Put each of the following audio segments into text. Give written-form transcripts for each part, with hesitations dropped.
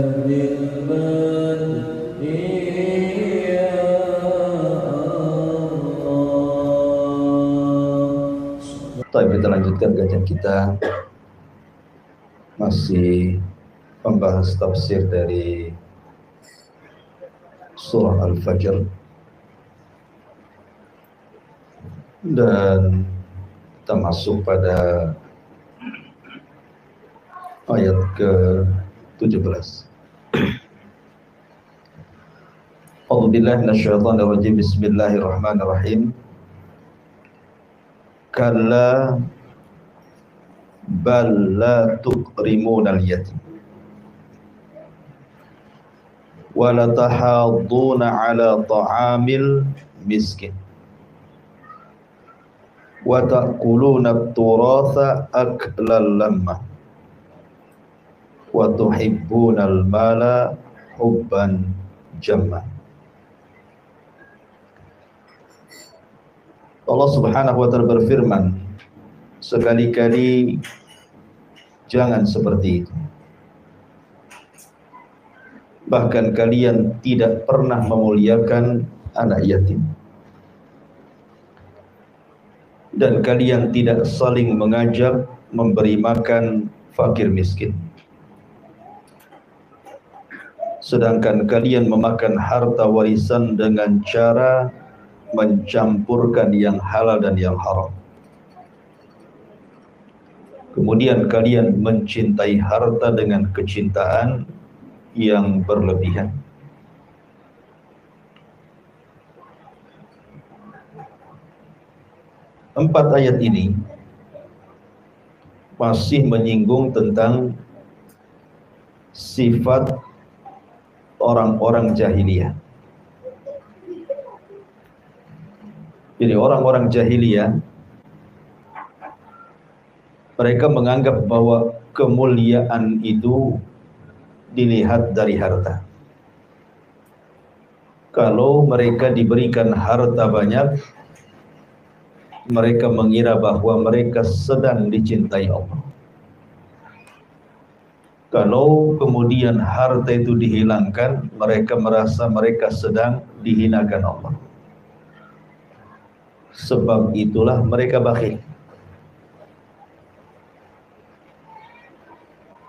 Kita lanjutkan kajian kita, masih membahas tafsir dari surah Al-Fajr, dan kita masuk pada ayat ke-17. A'udzubillahi minasyaitonir rajim. Bismillahirrahmanirrahim. Kalla bal la tukrimunal yatim wa la tahadduna ala ta'amil miskin wa ta'kuluna at-turatha aklan lamma wa tuhibbunal mala hubban jamma. Allah Subhanahu wa ta'ala berfirman, sekali-kali jangan seperti itu. Bahkan kalian tidak pernah memuliakan anak yatim, dan kalian tidak saling mengajak memberi makan fakir miskin, sedangkan kalian memakan harta warisan dengan cara mencampurkan yang halal dan yang haram. Kemudian kalian mencintai harta dengan kecintaan yang berlebihan. Empat ayat ini masih menyinggung tentang sifat orang-orang jahiliyah. Jadi orang-orang jahiliyah, mereka menganggap bahwa kemuliaan itu dilihat dari harta. Kalau mereka diberikan harta banyak, mereka mengira bahwa mereka sedang dicintai Allah. Kalau kemudian harta itu dihilangkan, mereka merasa mereka sedang dihinakan Allah. Sebab itulah mereka bakhil.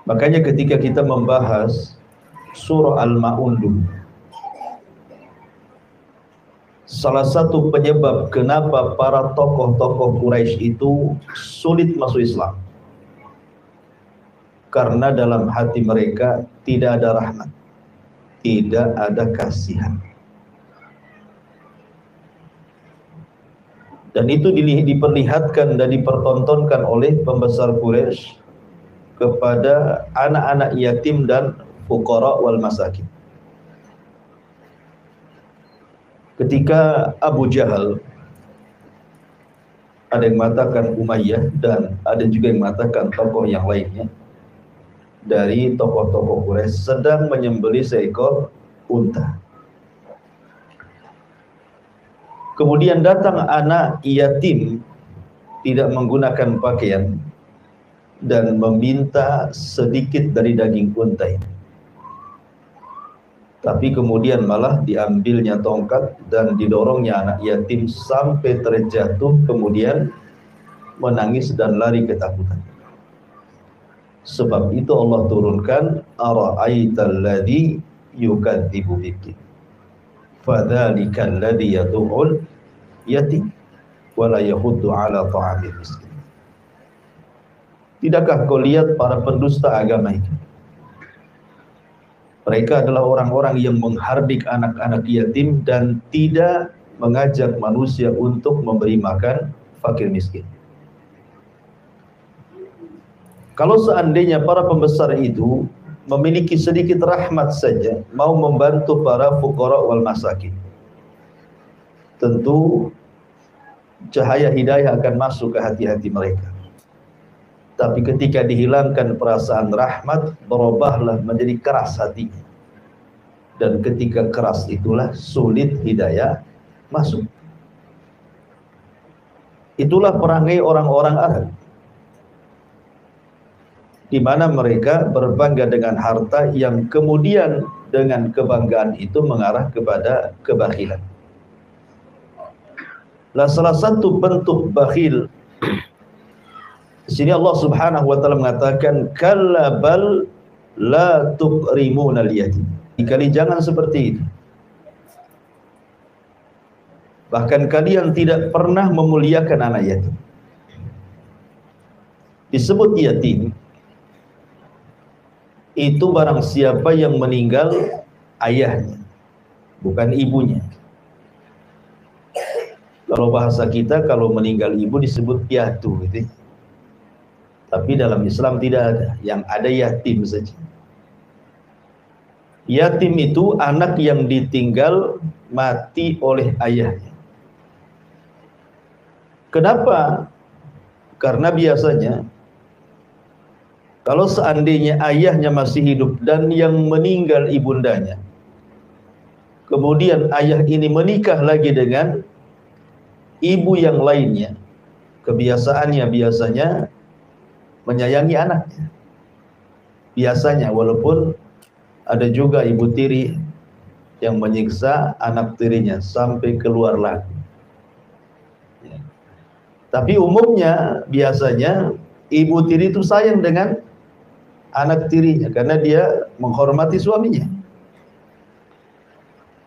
Makanya ketika kita membahas surah Al-Ma'un, salah satu penyebab kenapa para tokoh-tokoh Quraisy itu sulit masuk Islam, karena dalam hati mereka tidak ada rahmat, tidak ada kasihan. Dan itu diperlihatkan dan dipertontonkan oleh pembesar Quraisy kepada anak-anak yatim dan fuqara wal masakin. Ketika Abu Jahal, ada yang mengatakan Umayyah dan ada juga yang mengatakan tokoh yang lainnya dari tokoh-tokoh Quraisy, sedang menyembelih seekor unta. Kemudian datang anak yatim tidak menggunakan pakaian dan meminta sedikit dari daging unta ini. Tapi kemudian malah diambilnya tongkat dan didorongnya anak yatim sampai terjatuh, kemudian menangis dan lari ketakutan. Sebab itu Allah turunkan ara'aital ladzi yukadzibu biddin fadzalikal ladzi yad'ul yatim wa la yahuddu 'ala ta'amil miskin. Tidakkah kau lihat para pendusta agama itu? Mereka adalah orang-orang yang menghardik anak-anak yatim dan tidak mengajak manusia untuk memberi makan fakir miskin. Kalau seandainya para pembesar itu memiliki sedikit rahmat saja, mau membantu para fuqara wal masakin, tentu cahaya hidayah akan masuk ke hati-hati mereka. Tapi ketika dihilangkan perasaan rahmat, berubahlah menjadi keras hatinya. Dan ketika keras itulah sulit hidayah masuk. Itulah perangai orang-orang Arab. di mana mereka berbangga dengan harta yang kemudian dengan kebanggaan itu mengarah kepada kebakhilan. Lah salah satu bentuk bakhil di sini Allah Subhanahu wa taala mengatakan kalla bal la tuqrimunal yatim. Kali jangan seperti itu. Bahkan kalian tidak pernah memuliakan anak yatim. Disebut yatim itu barang siapa yang meninggal ayahnya, bukan ibunya. Kalau bahasa kita, kalau meninggal ibu disebut piatu gitu. Tapi dalam Islam tidak ada, yang ada yatim saja. Yatim itu anak yang ditinggal mati oleh ayahnya. Kenapa? Karena biasanya kalau seandainya ayahnya masih hidup dan yang meninggal ibundanya, kemudian ayah ini menikah lagi dengan ibu yang lainnya, kebiasaannya biasanya menyayangi anaknya. Biasanya, walaupun ada juga ibu tiri yang menyiksa anak tirinya sampai keluar lagi. Tapi umumnya biasanya ibu tiri itu sayang dengan anak tirinya karena dia menghormati suaminya.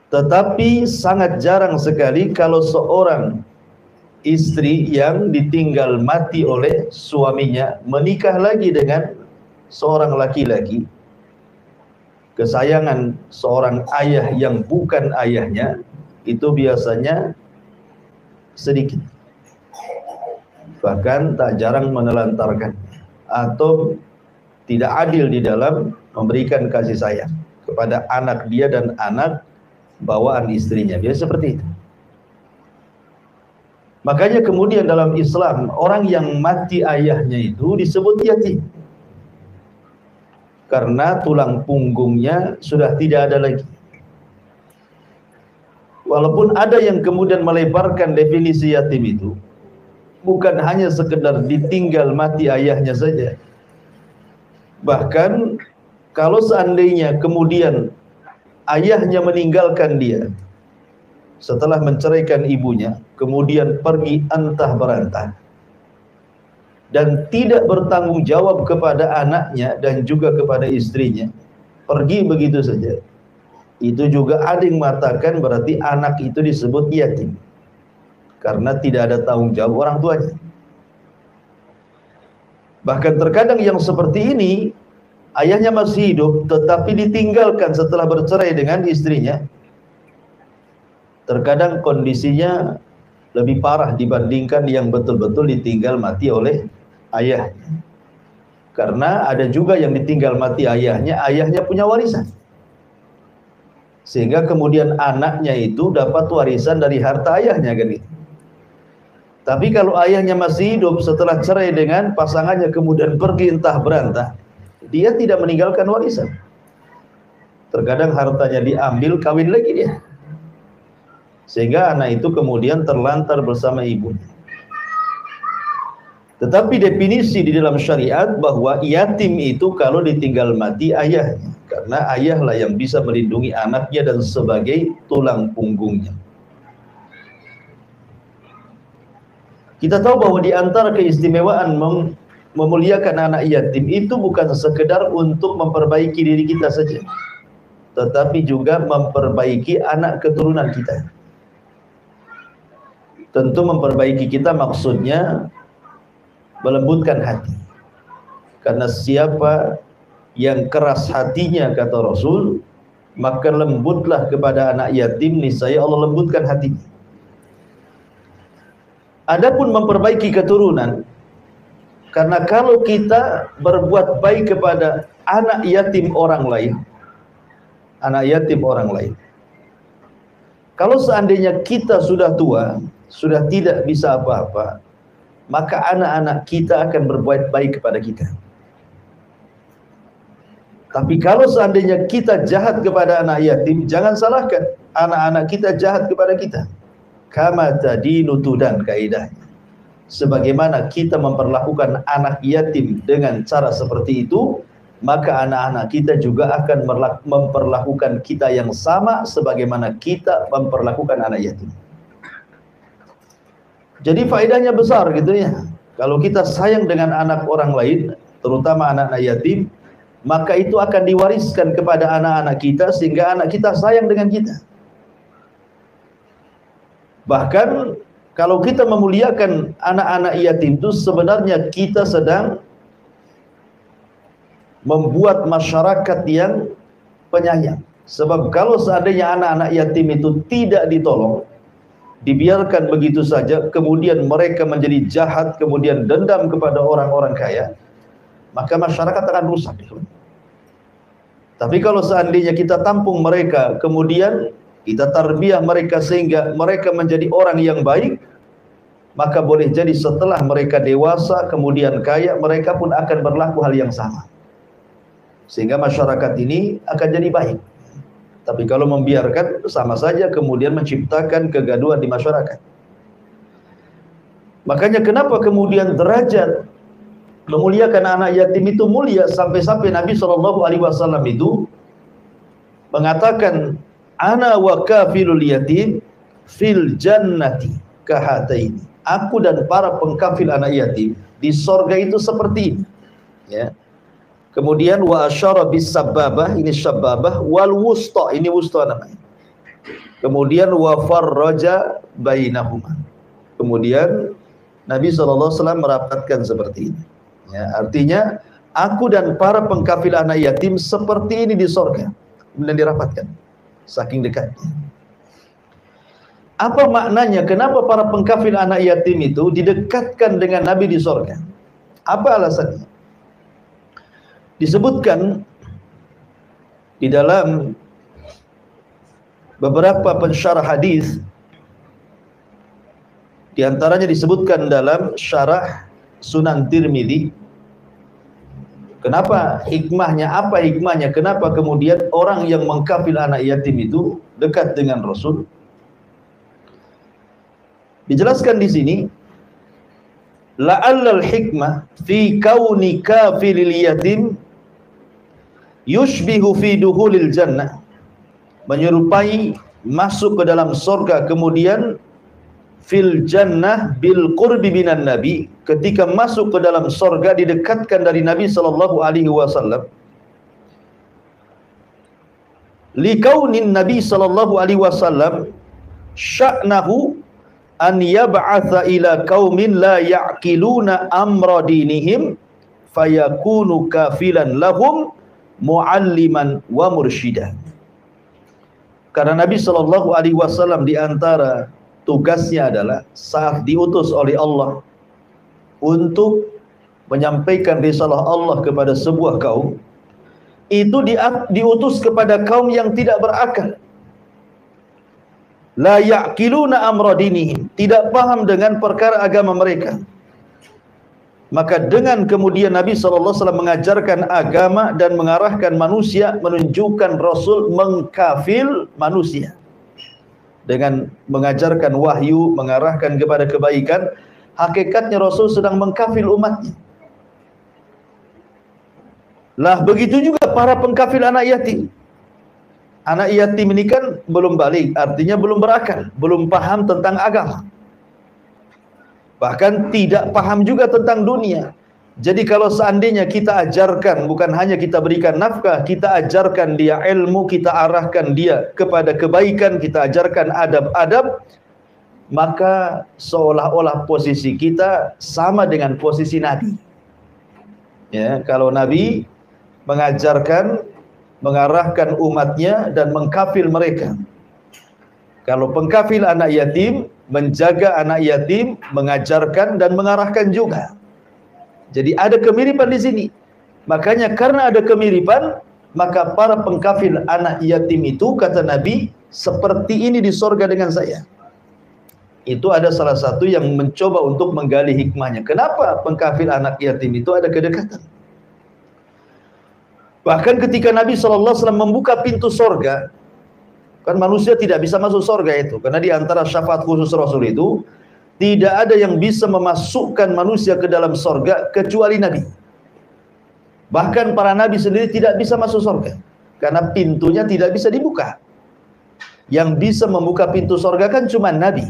Tetapi sangat jarang sekali kalau seorang istri yang ditinggal mati oleh suaminya menikah lagi dengan seorang laki-laki, kesayangan seorang ayah yang bukan ayahnya itu biasanya sedikit, bahkan tak jarang menelantarkan atau tidak adil di dalam memberikan kasih sayang kepada anak dia dan anak bawaan istrinya. Biasa seperti itu. Makanya kemudian dalam Islam orang yang mati ayahnya itu disebut yatim, karena tulang punggungnya sudah tidak ada lagi. Walaupun ada yang kemudian melebarkan definisi yatim itu, bukan hanya sekedar ditinggal mati ayahnya saja. Bahkan kalau seandainya kemudian ayahnya meninggalkan dia setelah menceraikan ibunya, kemudian pergi antah berantah dan tidak bertanggung jawab kepada anaknya dan juga kepada istrinya, pergi begitu saja, itu juga ada yang mengatakan berarti anak itu disebut yatim karena tidak ada tanggung jawab orang tuanya. Bahkan terkadang yang seperti ini ayahnya masih hidup tetapi ditinggalkan setelah bercerai dengan istrinya. Terkadang kondisinya lebih parah dibandingkan yang betul-betul ditinggal mati oleh ayahnya. Karena ada juga yang ditinggal mati ayahnya, ayahnya punya warisan. Sehingga kemudian anaknya itu dapat warisan dari harta ayahnya kan gitu. Tapi kalau ayahnya masih hidup setelah cerai dengan pasangannya kemudian pergi entah berantah, dia tidak meninggalkan warisan. Terkadang hartanya diambil, kawin lagi dia. Sehingga anak itu kemudian terlantar bersama ibunya. Tetapi definisi di dalam syariat bahwa yatim itu kalau ditinggal mati ayahnya, karena ayahlah yang bisa melindungi anaknya dan sebagai tulang punggungnya. Kita tahu bahwa di antara keistimewaan memuliakan anak yatim itu bukan sekedar untuk memperbaiki diri kita saja, tetapi juga memperbaiki anak keturunan kita. Tentu memperbaiki kita maksudnya melembutkan hati. Karena siapa yang keras hatinya kata Rasul, maka lembutlah kepada anak yatim, niscaya Allah lembutkan hatinya. Adapun memperbaiki keturunan, karena kalau kita berbuat baik kepada anak yatim orang lain, kalau seandainya kita sudah tua, sudah tidak bisa apa-apa, maka anak-anak kita akan berbuat baik kepada kita. Tapi kalau seandainya kita jahat kepada anak yatim, jangan salahkan anak-anak kita jahat kepada kita. Kama tadinu tudan, kaidahnya. sebagaimana kita memperlakukan anak yatim dengan cara seperti itu, maka anak-anak kita juga akan memperlakukan kita yang sama sebagaimana kita memperlakukan anak yatim. Jadi faedahnya besar gitu ya. Kalau kita sayang dengan anak orang lain, terutama anak-anak yatim, maka itu akan diwariskan kepada anak-anak kita sehingga anak kita sayang dengan kita. Bahkan kalau kita memuliakan anak-anak yatim itu sebenarnya kita sedang membuat masyarakat yang penyayang. Sebab kalau seandainya anak-anak yatim itu tidak ditolong, dibiarkan begitu saja, kemudian mereka menjadi jahat, kemudian dendam kepada orang-orang kaya, maka masyarakat akan rusak. Tapi kalau seandainya kita tampung mereka, kemudian kita tarbiyah mereka sehingga mereka menjadi orang yang baik, maka boleh jadi setelah mereka dewasa, kemudian kaya, mereka pun akan berlaku hal yang sama. Sehingga masyarakat ini akan jadi baik. Tapi kalau membiarkan, sama saja kemudian menciptakan kegaduhan di masyarakat. Makanya kenapa kemudian derajat memuliakan anak yatim itu mulia, sampai-sampai Nabi SAW itu mengatakan, ana wa kafilul yatim fil jannati kahataini. Aku dan para pengkafil anak yatim di sorga itu seperti ini. Ya. Kemudian wa asyara bis sababah, ini sababah, wal wusta, ini wusta namanya. Kemudian wa farraja bainahuma. Kemudian Nabi SAW merapatkan seperti ini. Ya, artinya aku dan para pengkafil anak yatim seperti ini di sorga. Kemudian dirapatkan, saking dekatnya. Apa maknanya? Kenapa para pengkafil anak yatim itu didekatkan dengan Nabi di sorga? Apa alasannya? Disebutkan di dalam beberapa pensyarah hadis, di antaranya disebutkan dalam syarah Sunan Tirmidzi. Kenapa hikmahnya? Apa hikmahnya? Kenapa kemudian orang yang mengkafil anak yatim itu dekat dengan Rasul? Dijelaskan di sini, la'allal hikmah fi kauni kafilil yatim yushbihu fi duhulil jannah, menyerupai masuk ke dalam surga, kemudian fil jannah bil qurbi minan nabi, ketika masuk ke dalam surga didekatkan dari Nabi sallallahu alaihi wasallam. Li kaunin Nabi sallallahu alaihi wasallam sya'nahu an yab'atha ila qaumin la ya'qiluna amra dinihim fayakunu kafilan lahum mualliman wa mursyidan. Karena Nabi sallallahu alaihi wasallam di antara tugasnya adalah saat diutus oleh Allah untuk menyampaikan risalah Allah kepada sebuah kaum, itu diutus kepada kaum yang tidak berakal. La ya'qiluna amra dinihim, tidak paham dengan perkara agama mereka. Maka dengan kemudian Nabi SAW mengajarkan agama dan mengarahkan manusia, menunjukkan Rasul mengkafil manusia dengan mengajarkan wahyu, mengarahkan kepada kebaikan. Hakikatnya Rasul sedang mengkafil umatnya. Lah begitu juga para pengkafil anak yatim. Anak yatim ini kan belum balik, artinya belum berakal, belum paham tentang agama. Bahkan tidak paham juga tentang dunia. Jadi kalau seandainya kita ajarkan, bukan hanya kita berikan nafkah, kita ajarkan dia ilmu, kita arahkan dia kepada kebaikan, kita ajarkan adab-adab, maka seolah-olah posisi kita sama dengan posisi Nabi. Ya, kalau Nabi mengajarkan, mengarahkan umatnya dan mengkafil mereka. Kalau pengkafil anak yatim, menjaga anak yatim, mengajarkan dan mengarahkan juga. Jadi ada kemiripan di sini. Makanya karena ada kemiripan, maka para pengkafil anak yatim itu, kata Nabi, seperti ini di sorga dengan saya. Itu ada salah satu yang mencoba untuk menggali hikmahnya. Kenapa pengkafil anak yatim itu ada kedekatan? Bahkan ketika Nabi SAW membuka pintu sorga, kan manusia tidak bisa masuk sorga itu, karena di antara syafaat khusus Rasul itu, Tidak ada yang bisa memasukkan manusia ke dalam sorga kecuali Nabi. Bahkan para Nabi sendiri tidak bisa masuk sorga, karena pintunya tidak bisa dibuka. Yang bisa membuka pintu sorga kan cuma Nabi.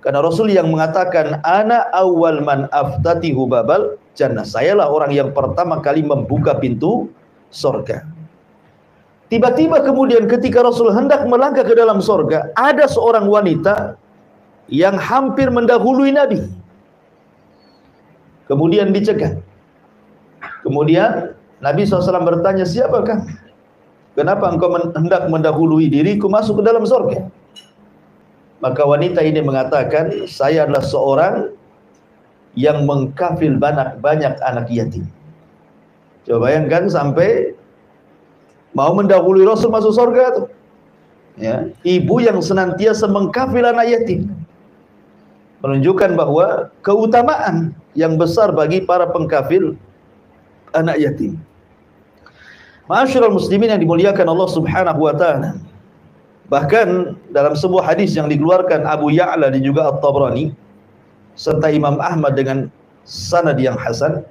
Karena Rasul yang mengatakan, Ana awwal man aftatihu babal jannah. Sayalah orang yang pertama kali membuka pintu sorga. Tiba-tiba kemudian ketika Rasul hendak melangkah ke dalam sorga, ada seorang wanita yang hampir mendahului Nabi. Kemudian dicegah. Kemudian Nabi SAW bertanya, siapakah? Kenapa engkau hendak mendahului diriku masuk ke dalam sorga? Maka wanita ini mengatakan, saya adalah seorang yang mengkafil banyak anak yatim. Coba bayangkan sampai mau mendahului Rasul masuk sorga tuh. Ya, ibu yang senantiasa mengkafil anak yatim, menunjukkan bahwa keutamaan yang besar bagi para pengkafil anak yatim. Ma'asyiral muslimin yang dimuliakan Allah Subhanahu wa taala. Bahkan dalam sebuah hadis yang dikeluarkan Abu Ya'la dan juga At-Tabrani serta Imam Ahmad dengan sanad yang hasan,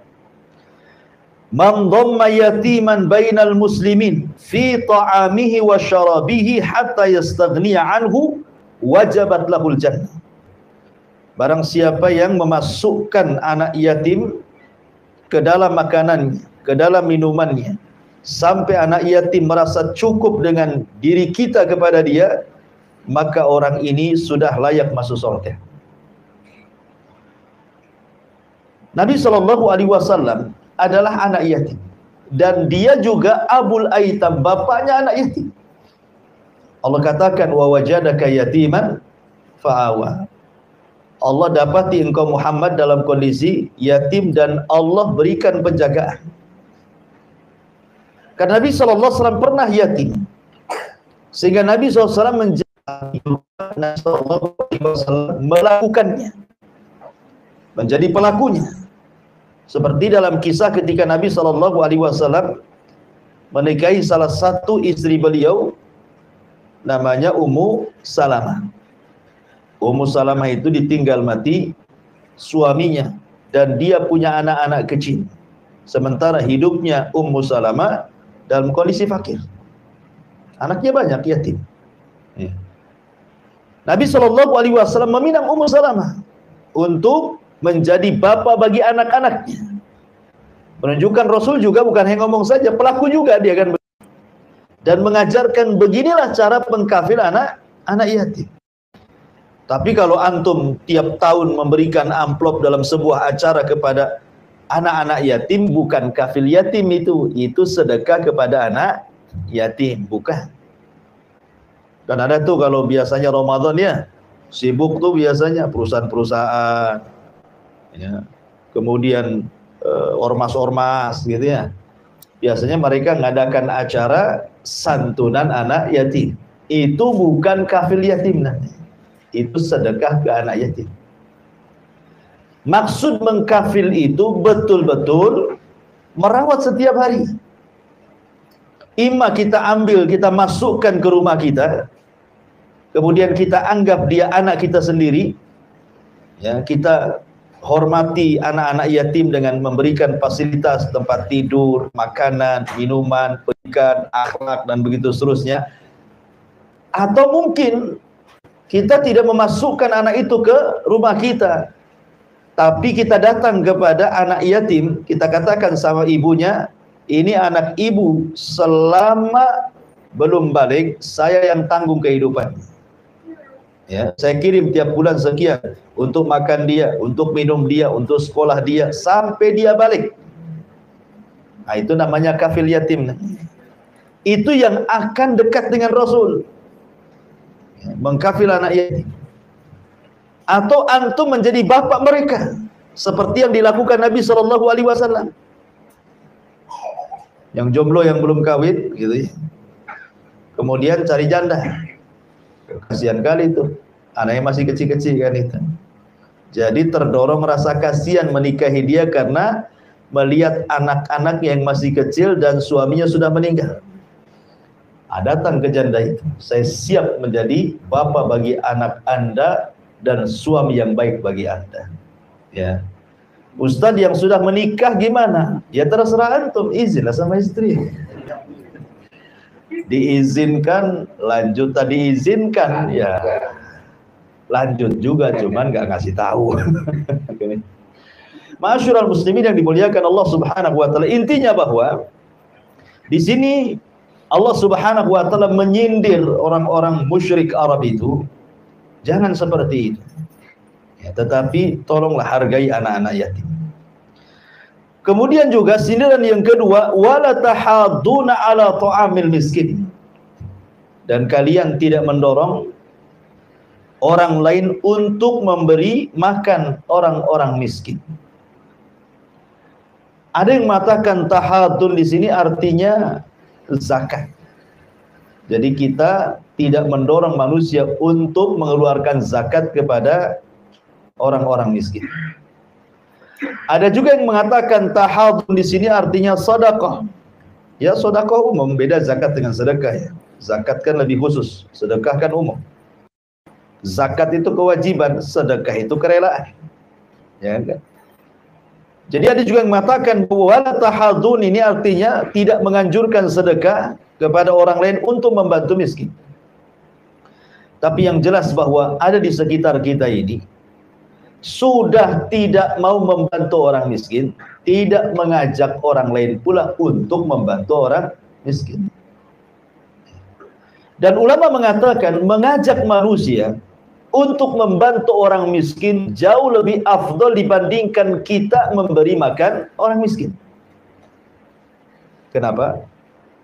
man dhamma yatiman bainal muslimin fi ta'amihi wa syarabihi hatta yastaghniya anhu wajabat lahul jannah. Barang siapa yang memasukkan anak yatim ke dalam makanannya, ke dalam minumannya, sampai anak yatim merasa cukup dengan diri kita kepada dia, maka orang ini sudah layak masuk surga. Nabi SAW adalah anak yatim, dan dia juga abul aitam, bapaknya anak yatim. Allah katakan, wa wajadaka yatiman fa'awa. Allah dapati engkau Muhammad dalam kondisi yatim dan Allah berikan penjagaan. Karena Nabi SAW pernah yatim, sehingga Nabi SAW melakukannya, menjadi pelakunya. Seperti dalam kisah ketika Nabi SAW menikahi salah satu istri beliau, namanya Ummu Salamah. Ummu Salamah itu ditinggal mati suaminya, dan dia punya anak-anak kecil. Sementara hidupnya Ummu Salamah dalam kondisi fakir. Anaknya banyak, yatim. Ya. Nabi SAW meminang Ummu Salamah untuk menjadi bapa bagi anak-anaknya. Menunjukkan Rasul juga bukan hanya ngomong saja, pelaku juga dia kan. Dan mengajarkan beginilah cara pengkafil anak yatim. Tapi kalau antum tiap tahun memberikan amplop dalam sebuah acara kepada anak-anak yatim, bukan kafil yatim itu sedekah kepada anak yatim, bukan. Dan ada tuh kalau biasanya Ramadan ya, sibuk tuh biasanya perusahaan-perusahaan, ya, kemudian ormas-ormas gitu ya. Biasanya mereka mengadakan acara santunan anak yatim. Itu bukan kafil yatim nanti. Itu sedekah ke anak yatim. Maksud mengkafil itu betul-betul merawat setiap hari. Ima kita ambil, kita masukkan ke rumah kita, kemudian kita anggap dia anak kita sendiri, ya, kita hormati anak-anak yatim dengan memberikan fasilitas tempat tidur, makanan, minuman, pendidikan, akhlak, dan begitu seterusnya. Atau mungkin kita tidak memasukkan anak itu ke rumah kita, tapi kita datang kepada anak yatim, kita katakan sama ibunya, ini anak ibu, selama belum balik, saya yang tanggung kehidupan. Ya, saya kirim tiap bulan sekian untuk makan dia, untuk minum dia, untuk sekolah dia, sampai dia balik. Nah, itu namanya kafil yatim. Itu yang akan dekat dengan Rasul, ya, mengkafil anak yatim. Atau antum menjadi bapak mereka, seperti yang dilakukan Nabi SAW. Yang jomblo, yang belum kawin gitu ya, kemudian cari janda. Kasihan kali itu, anaknya masih kecil-kecil kan itu. Jadi terdorong rasa kasihan menikahi dia karena melihat anak-anak yang masih kecil dan suaminya sudah meninggal. Datang ke janda itu, saya siap menjadi bapak bagi anak Anda dan suami yang baik bagi Anda. Ya. Ustadz yang sudah menikah gimana? Ya terserah antum, izinlah sama istri. Diizinkan, lanjut, tadi izinkan, ya lanjut juga, cuman nggak ngasih tahu. Ma'asyiral muslimin yang dimuliakan Allah Subhanahu wa taala, intinya bahwa di sini Allah Subhanahu wa taala menyindir orang-orang musyrik Arab itu, jangan seperti itu. Ya, tetapi tolonglah hargai anak-anak yatim. Kemudian juga sindiran yang kedua, wala tahadduna ala ta'amil miskin. Dan kalian tidak mendorong orang lain untuk memberi makan orang-orang miskin. Ada yang mengatakan tahaddun di sini artinya zakat. Jadi kita tidak mendorong manusia untuk mengeluarkan zakat kepada orang-orang miskin. Ada juga yang mengatakan tahaddun di sini artinya sedekah. Ya, sedekah umum, beda zakat dengan sedekah ya. Zakat kan lebih khusus, sedekah kan umum. Zakat itu kewajiban, sedekah itu kerelaan. Ya kan? Jadi ada juga yang mengatakan bahwa tahaddun ini artinya tidak menganjurkan sedekah kepada orang lain untuk membantu miskin. Tapi yang jelas bahwa ada di sekitar kita ini sudah tidak mau membantu orang miskin, tidak mengajak orang lain pula untuk membantu orang miskin. Dan ulama mengatakan mengajak manusia untuk membantu orang miskin jauh lebih afdal dibandingkan kita memberi makan orang miskin. Kenapa?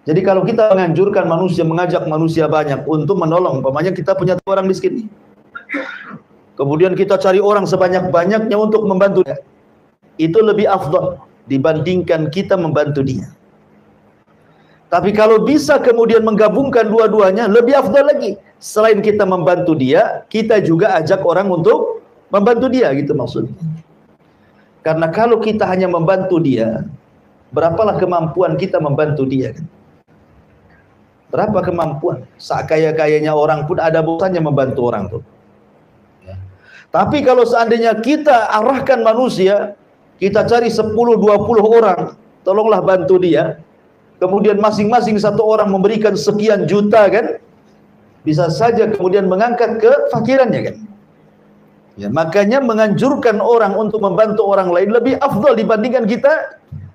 Jadi kalau kita menganjurkan manusia, mengajak manusia banyak untuk menolong, umpamanya kita punya orang miskin nih, kemudian kita cari orang sebanyak-banyaknya untuk membantu dia, itu lebih afdal dibandingkan kita membantu dia. Tapi kalau bisa kemudian menggabungkan dua-duanya, lebih afdal lagi. Selain kita membantu dia, kita juga ajak orang untuk membantu dia, gitu maksudnya. Karena kalau kita hanya membantu dia, berapalah kemampuan kita membantu dia kan? Berapa kemampuan? Sekaya-kayanya orang pun ada bosannya membantu orang tuh. Ya. Tapi kalau seandainya kita arahkan manusia, kita cari 10-20 orang, tolonglah bantu dia. Kemudian masing-masing satu orang memberikan sekian juta kan, bisa saja kemudian mengangkat kefakirannya kan. Ya, makanya menganjurkan orang untuk membantu orang lain lebih afdal dibandingkan kita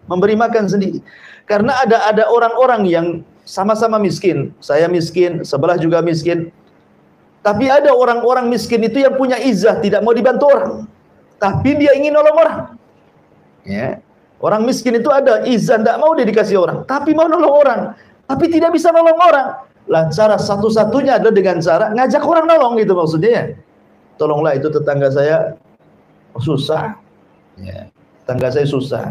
memberi makan sendiri. Karena ada orang-orang yang sama-sama miskin, saya miskin, sebelah juga miskin. Tapi ada orang-orang miskin itu yang punya izah, tidak mau dibantu orang, tapi dia ingin nolong orang. Ya. Orang miskin itu ada izah, tidak mau dia dikasih orang, tapi mau nolong orang, tapi tidak bisa nolong orang. Lah cara satu-satunya adalah dengan cara ngajak orang nolong, gitu maksudnya. Tolonglah itu tetangga saya susah, ya, tetangga saya susah.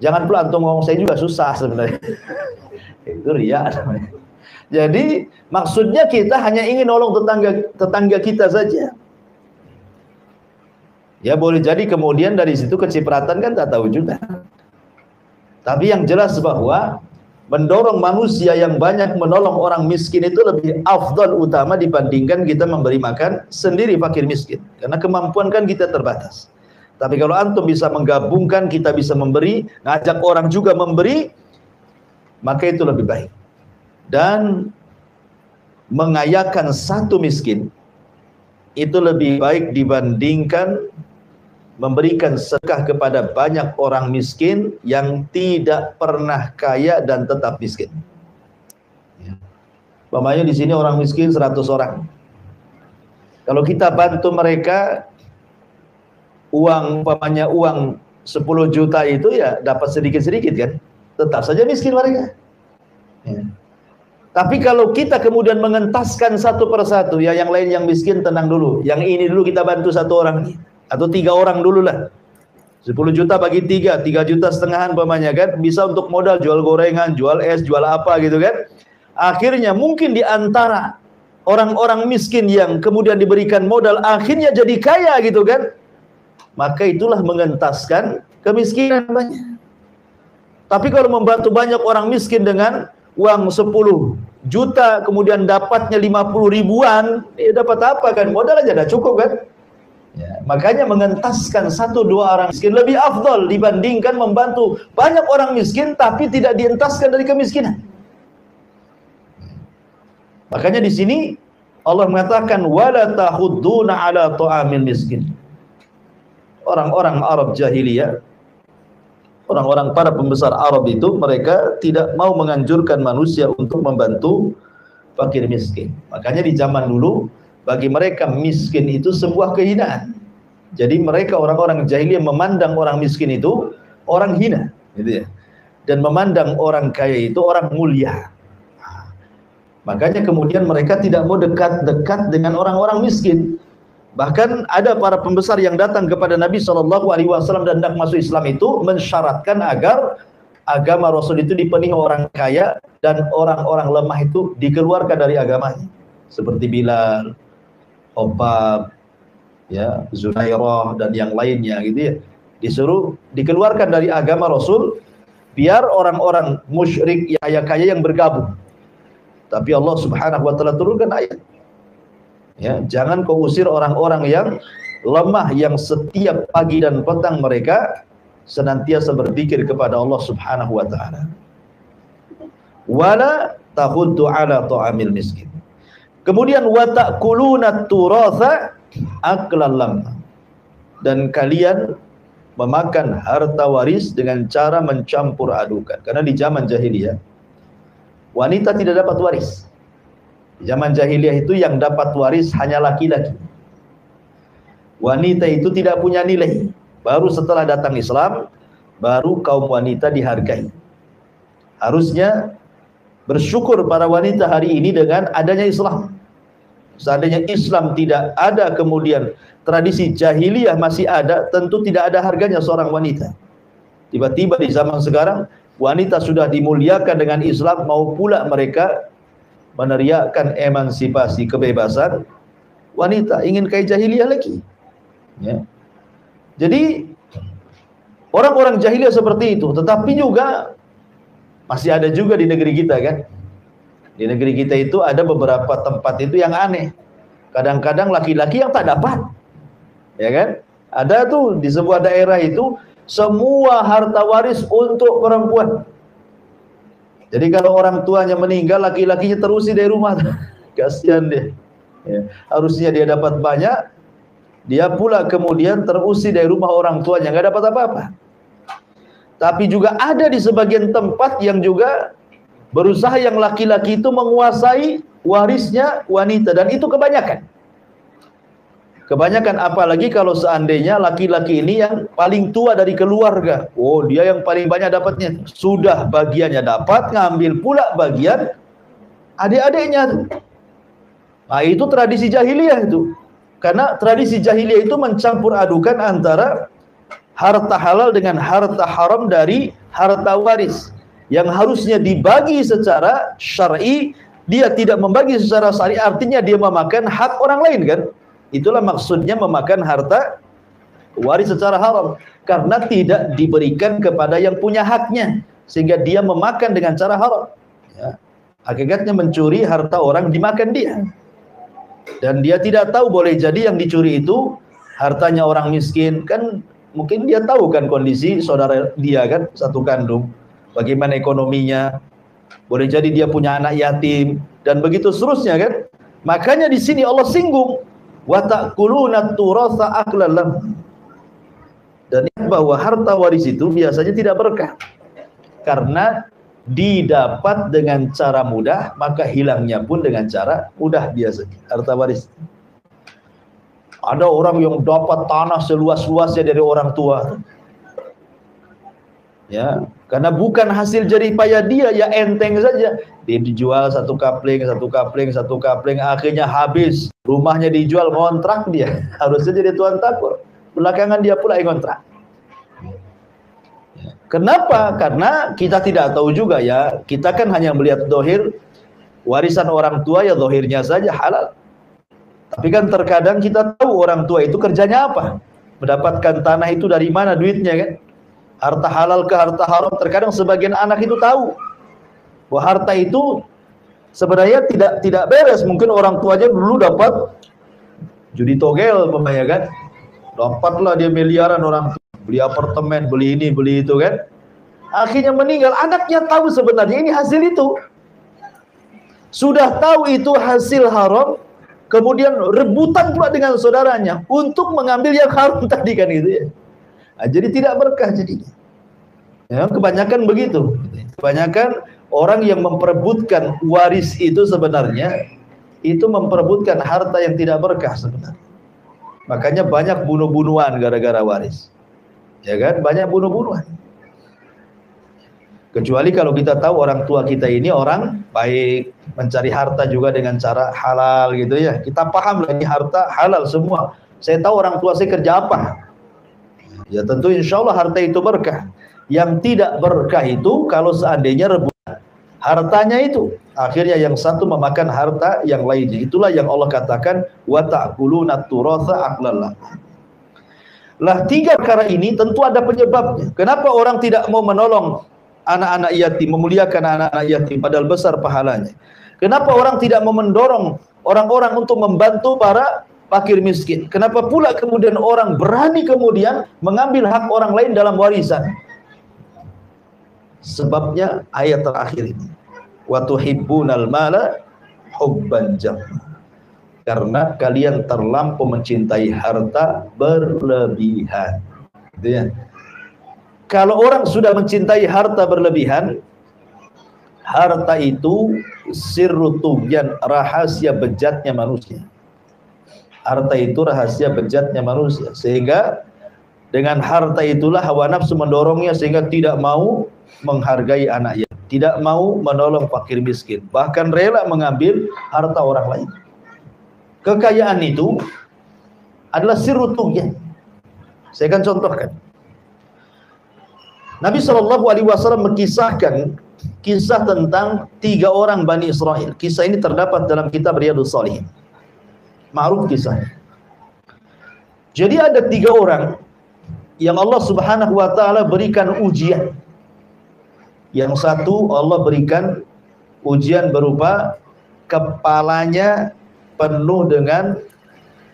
Jangan pula antum ngomong saya juga susah sebenarnya. Itu riya namanya. Jadi maksudnya kita hanya ingin nolong tetangga kita saja. Ya boleh jadi kemudian dari situ kecipratan kan tak tahu juga. Tapi yang jelas bahwa mendorong manusia yang banyak menolong orang miskin itu lebih afdal utama dibandingkan kita memberi makan sendiri fakir miskin. Karena kemampuan kan kita terbatas. Tapi kalau antum bisa menggabungkan, kita bisa memberi, ngajak orang juga memberi, maka itu lebih baik. Dan mengayakan satu miskin itu lebih baik dibandingkan memberikan sedekah kepada banyak orang miskin yang tidak pernah kaya dan tetap miskin. Umpamanya di sini orang miskin 100 orang. Kalau kita bantu mereka, umpamanya uang 10 juta itu ya dapat sedikit-sedikit kan, tetap saja miskin mereka. Ya. Tapi kalau kita kemudian mengentaskan satu persatu, ya yang lain yang miskin tenang dulu, yang ini dulu kita bantu satu orang nih, atau 3 orang dulu lah. 10 juta bagi 3 juta setengahan umpamanya kan, bisa untuk modal jual gorengan, jual es, jual apa gitu kan. Akhirnya mungkin di antara orang-orang miskin yang kemudian diberikan modal akhirnya jadi kaya gitu kan. Maka itulah mengentaskan kemiskinan banyak. Tapi kalau membantu banyak orang miskin dengan uang 10 juta kemudian dapatnya 50 ribuan, ya dapat apa kan? Modal aja dah cukup kan? Ya, makanya mengentaskan 1-2 orang miskin lebih afdal dibandingkan membantu banyak orang miskin tapi tidak dientaskan dari kemiskinan. Makanya di sini Allah mengatakan wala tahudduna ala ta'amil miskin. Orang-orang Arab jahiliyah, orang-orang para pembesar Arab itu mereka tidak mau menganjurkan manusia untuk membantu fakir miskin. Makanya di zaman dulu bagi mereka miskin itu sebuah kehinaan. Jadi mereka orang-orang jahiliyah memandang orang miskin itu orang hina, gitu ya. Dan memandang orang kaya itu orang mulia. Makanya kemudian mereka tidak mau dekat-dekat dengan orang-orang miskin. Bahkan ada para pembesar yang datang kepada Nabi SAW dan hendak masuk Islam itu mensyaratkan agar agama Rasul itu dipenuhi orang kaya dan orang-orang lemah itu dikeluarkan dari agamanya. Seperti Bilal, Obab, ya, Zunairah dan yang lainnya gitu ya. Disuruh dikeluarkan dari agama Rasul biar orang-orang musyrik yang kaya yang bergabung. Tapi Allah Subhanahu wa taala turunkan ayat. Ya, jangan kau usir orang-orang yang lemah yang setiap pagi dan petang mereka senantiasa berzikir kepada Allah Subhanahu wa taala. Wala tahuddu ala ta'amil miskin. Kemudian wa ta'kuluna turatha aklan lamma. Dan kalian memakan harta waris dengan cara mencampur adukan. Karena di zaman jahiliyah wanita tidak dapat waris. Di zaman jahiliyah itu yang dapat waris hanya laki-laki. Wanita itu tidak punya nilai. Baru setelah datang Islam, baru kaum wanita dihargai. Harusnya bersyukur para wanita hari ini dengan adanya Islam. Seandainya Islam tidak ada, kemudian tradisi jahiliyah masih ada, tentu tidak ada harganya seorang wanita. Tiba-tiba di zaman sekarang wanita sudah dimuliakan dengan Islam, mau pula mereka meneriakkan emansipasi kebebasan wanita, ingin kayak jahiliyah lagi. Ya. Jadi orang-orang jahiliyah seperti itu, tetapi juga masih ada juga di negeri kita kan. Di negeri kita itu ada beberapa tempat itu yang aneh. Kadang-kadang laki-laki yang tak dapat. Ya kan? Ada tuh di sebuah daerah itu semua harta waris untuk perempuan. Jadi kalau orang tuanya meninggal, laki-lakinya terusir dari rumah. Kasihan dia. Ya. Harusnya dia dapat banyak, dia pula kemudian terusir dari rumah orang tuanya, nggak dapat apa-apa. Tapi juga ada di sebagian tempat yang juga berusaha yang laki-laki itu menguasai warisnya wanita, dan itu kebanyakan. Kebanyakan apalagi kalau seandainya laki-laki ini yang paling tua dari keluarga. Oh, dia yang paling banyak dapatnya. Sudah bagiannya dapat, ngambil pula bagian adik-adiknya. Nah, itu tradisi jahiliyah itu. Karena tradisi jahiliyah itu mencampur adukan antara harta halal dengan harta haram dari harta waris. Yang harusnya dibagi secara syar'i, dia tidak membagi secara syar'i, artinya dia memakan hak orang lain kan? Itulah maksudnya memakan harta waris secara haram, karena tidak diberikan kepada yang punya haknya, sehingga dia memakan dengan cara haram. Ya. Hakikatnya mencuri harta orang, dimakan dia. Dan dia tidak tahu, boleh jadi yang dicuri itu hartanya orang miskin, kan mungkin dia tahu kan kondisi saudara dia kan, satu kandung, bagaimana ekonominya, boleh jadi dia punya anak yatim, dan begitu seterusnya kan. Makanya di sini Allah singgung, wa ta'kuluna turatha aklan lam. Dan bahwa harta waris itu biasanya tidak berkah, karena didapat dengan cara mudah, maka hilangnya pun dengan cara mudah biasanya harta waris. Ada orang yang dapat tanah seluas-luasnya dari orang tua, ya, karena bukan hasil jerih payah dia, ya enteng saja. Dia dijual satu kapling, akhirnya habis. Rumahnya dijual, ngontrak dia. Harusnya jadi tuan takur. Belakangan dia pula yang ngontrak. Kenapa? Karena kita tidak tahu juga ya. Kita kan hanya melihat dohir, warisan orang tua ya dohirnya saja halal. Tapi kan terkadang kita tahu orang tua itu kerjanya apa. Mendapatkan tanah itu dari mana duitnya kan. Harta halal ke harta haram, terkadang sebagian anak itu tahu bahwa harta itu sebenarnya tidak beres. Mungkin orang tuanya dulu dapat judi togel, kan, Dapatlah dia miliaran orang tua, beli apartemen, beli ini, beli itu kan. Akhirnya meninggal, anaknya tahu sebenarnya ini hasil itu. Sudah tahu itu hasil haram, kemudian rebutan pula dengan saudaranya untuk mengambil yang haram tadi kan gitu ya. Nah, jadi tidak berkah jadinya. Ya, kebanyakan begitu. Kebanyakan orang yang memperebutkan waris itu sebenarnya itu memperebutkan harta yang tidak berkah sebenarnya. Makanya banyak bunuh-bunuhan gara-gara waris. Ya kan? Banyak bunuh-bunuhan. Kecuali kalau kita tahu orang tua kita ini orang baik, mencari harta juga dengan cara halal gitu ya. Kita paham lah ini harta halal semua. Saya tahu orang tua saya kerja apa. Ya tentu insya Allah harta itu berkah. Yang tidak berkah itu kalau seandainya rebutan hartanya itu. Akhirnya yang satu memakan harta yang lainnya. Itulah yang Allah katakan wa ta'kuluna turatha aqlalla. Lah tiga perkara ini tentu ada penyebabnya. Kenapa orang tidak mau menolong anak-anak yatim, memuliakan anak-anak yatim padahal besar pahalanya? Kenapa orang tidak mau mendorong orang-orang untuk membantu para fakir miskin? Kenapa pula kemudian orang berani kemudian mengambil hak orang lain dalam warisan? Sebabnya ayat terakhir ini. Wa tuhibbunal mala hubban jamma. Karena kalian terlampau mencintai harta berlebihan. Gitu ya. Kalau orang sudah mencintai harta berlebihan, harta itu sirru tughyan, rahasia bejatnya manusia. Harta itu rahasia bejatnya manusia. Sehingga dengan harta itulah hawa nafsu mendorongnya sehingga tidak mau menghargai anak yatim, tidak mau menolong fakir miskin, bahkan rela mengambil harta orang lain. Kekayaan itu adalah sirru tughyan. Saya akan contohkan. Nabi SAW mengisahkan kisah tentang 3 orang Bani Israel. Kisah ini terdapat dalam kitab Riyadhus Shalihin. Ma'ruf kisahnya. Jadi ada 3 orang yang Allah Subhanahu wa taala berikan ujian. Yang satu Allah berikan ujian berupa kepalanya penuh dengan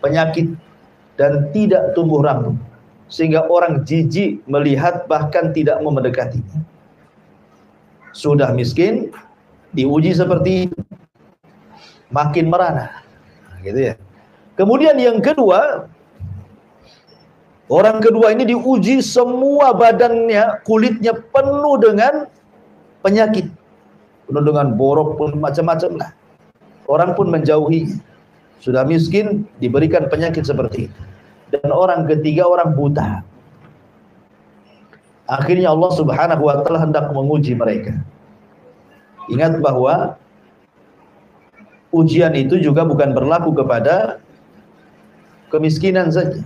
penyakit dan tidak tumbuh rambut, sehingga orang jijik melihat bahkan tidak mau mendekatinya. Sudah miskin, diuji seperti itu, makin merana, gitu ya. Kemudian yang kedua, orang kedua ini diuji semua badannya, kulitnya penuh dengan penyakit, penuh dengan borok pun macam-macam lah. Orang pun menjauhi. Sudah miskin diberikan penyakit seperti itu. Dan orang ketiga orang buta. Akhirnya Allah Subhanahu wa taala hendak menguji mereka. Ingat bahwa ujian itu juga bukan berlaku kepada kemiskinan saja.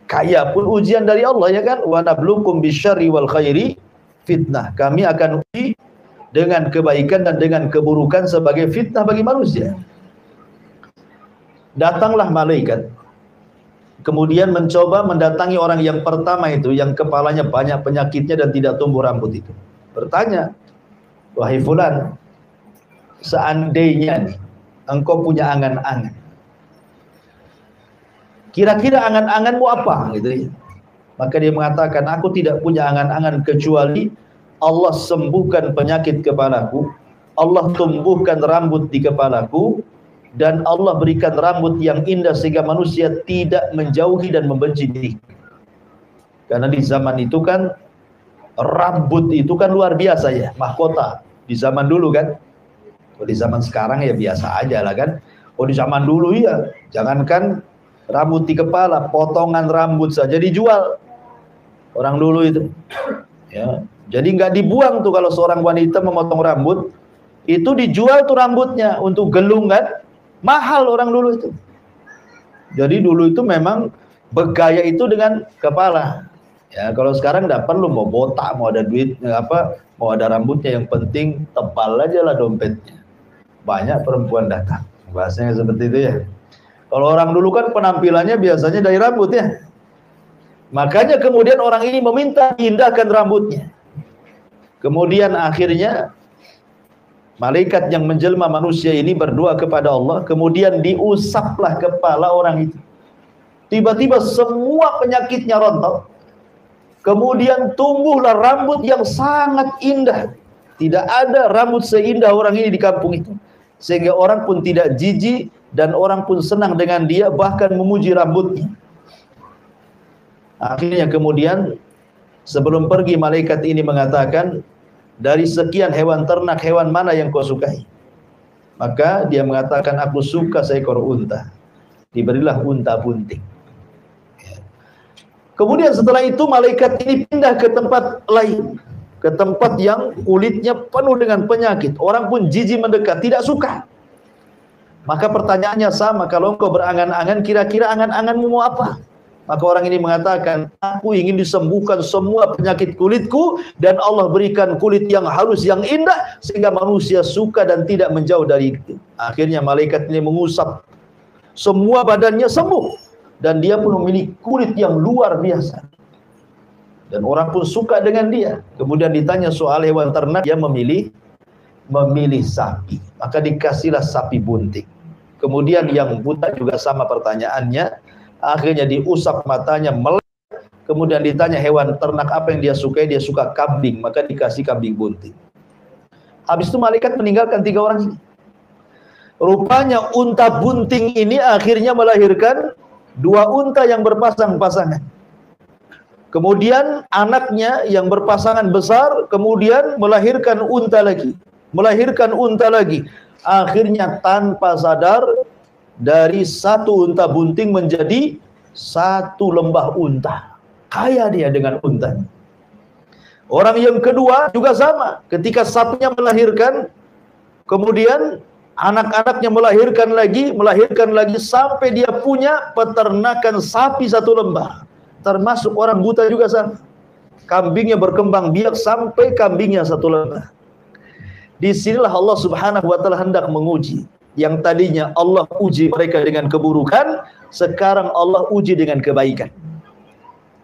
Kaya pun ujian dari Allah, ya kan? Wa nabluukum bisyarri wal khairi fitnah. Kami akan uji dengan kebaikan dan dengan keburukan sebagai fitnah bagi manusia. Datanglah malaikat, kemudian mencoba mendatangi orang yang pertama itu, yang kepalanya banyak penyakitnya dan tidak tumbuh rambut itu. Bertanya, wahai fulan, seandainya nih, engkau punya angan-angan, kira-kira angan-anganmu apa? Gitu ya. Maka dia mengatakan, aku tidak punya angan-angan kecuali Allah sembuhkan penyakit kepalaku, Allah tumbuhkan rambut di kepalaku, dan Allah berikan rambut yang indah sehingga manusia tidak menjauhi dan membenci diri. Karena di zaman itu kan rambut itu kan luar biasa ya, mahkota di zaman dulu kan. Kalau di zaman sekarang ya biasa aja lah kan. Oh di zaman dulu ya, jangankan rambut di kepala, potongan rambut saja dijual orang dulu itu. Ya, jadi nggak dibuang tuh kalau seorang wanita memotong rambut, itu dijual tuh rambutnya untuk gelung kan. Mahal orang dulu itu. Jadi dulu itu memang bergaya itu dengan kepala. Ya, kalau sekarang tidak perlu mau botak, mau ada duit apa, mau ada rambutnya, yang penting tebal aja lah dompetnya. Banyak perempuan datang. Bahasanya seperti itu ya. Kalau orang dulu kan penampilannya biasanya dari rambut ya. Makanya kemudian orang ini meminta indahkan rambutnya. Kemudian akhirnya malaikat yang menjelma manusia ini berdoa kepada Allah, kemudian diusaplah kepala orang itu. Tiba-tiba semua penyakitnya rontok. Kemudian tumbuhlah rambut yang sangat indah. Tidak ada rambut seindah orang ini di kampung itu. Sehingga orang pun tidak jijik dan orang pun senang dengan dia, bahkan memuji rambutnya. Akhirnya kemudian sebelum pergi malaikat ini mengatakan, dari sekian hewan ternak, hewan mana yang kau sukai? Maka dia mengatakan, aku suka seekor unta. Diberilah unta bunting. Kemudian setelah itu malaikat ini pindah ke tempat lain, ke tempat yang kulitnya penuh dengan penyakit. Orang pun jijik mendekat, tidak suka. Maka pertanyaannya sama, kalau engkau berangan-angan, kira-kira angan-anganmu mau apa? Maka orang ini mengatakan, aku ingin disembuhkan semua penyakit kulitku, dan Allah berikan kulit yang halus, yang indah, sehingga manusia suka dan tidak menjauh dari itu. Akhirnya malaikat ini mengusap semua badannya sembuh. Dan dia pun memiliki kulit yang luar biasa. Dan orang pun suka dengan dia. Kemudian ditanya soal hewan ternak, dia memilih sapi. Maka dikasihlah sapi bunting. Kemudian yang buta juga sama pertanyaannya. Akhirnya diusap matanya, melek. Kemudian ditanya hewan ternak apa yang dia sukai. Dia suka kambing, maka dikasih kambing bunting. Habis itu malaikat meninggalkan 3 orang ini. Rupanya unta bunting ini akhirnya melahirkan 2 unta yang berpasang-pasangan. Kemudian anaknya yang berpasangan besar, kemudian melahirkan unta lagi. Akhirnya tanpa sadar, dari 1 unta bunting menjadi 1 lembah unta. Kaya dia dengan untanya. Orang yang kedua juga sama. Ketika sapinya melahirkan, kemudian anak-anaknya melahirkan lagi sampai dia punya peternakan sapi 1 lembah. Termasuk orang buta juga sama. Kambingnya berkembang biak sampai kambingnya 1 lembah. Disinilah Allah Subhanahu wa ta'ala hendak menguji. Yang tadinya Allah uji mereka dengan keburukan, sekarang Allah uji dengan kebaikan.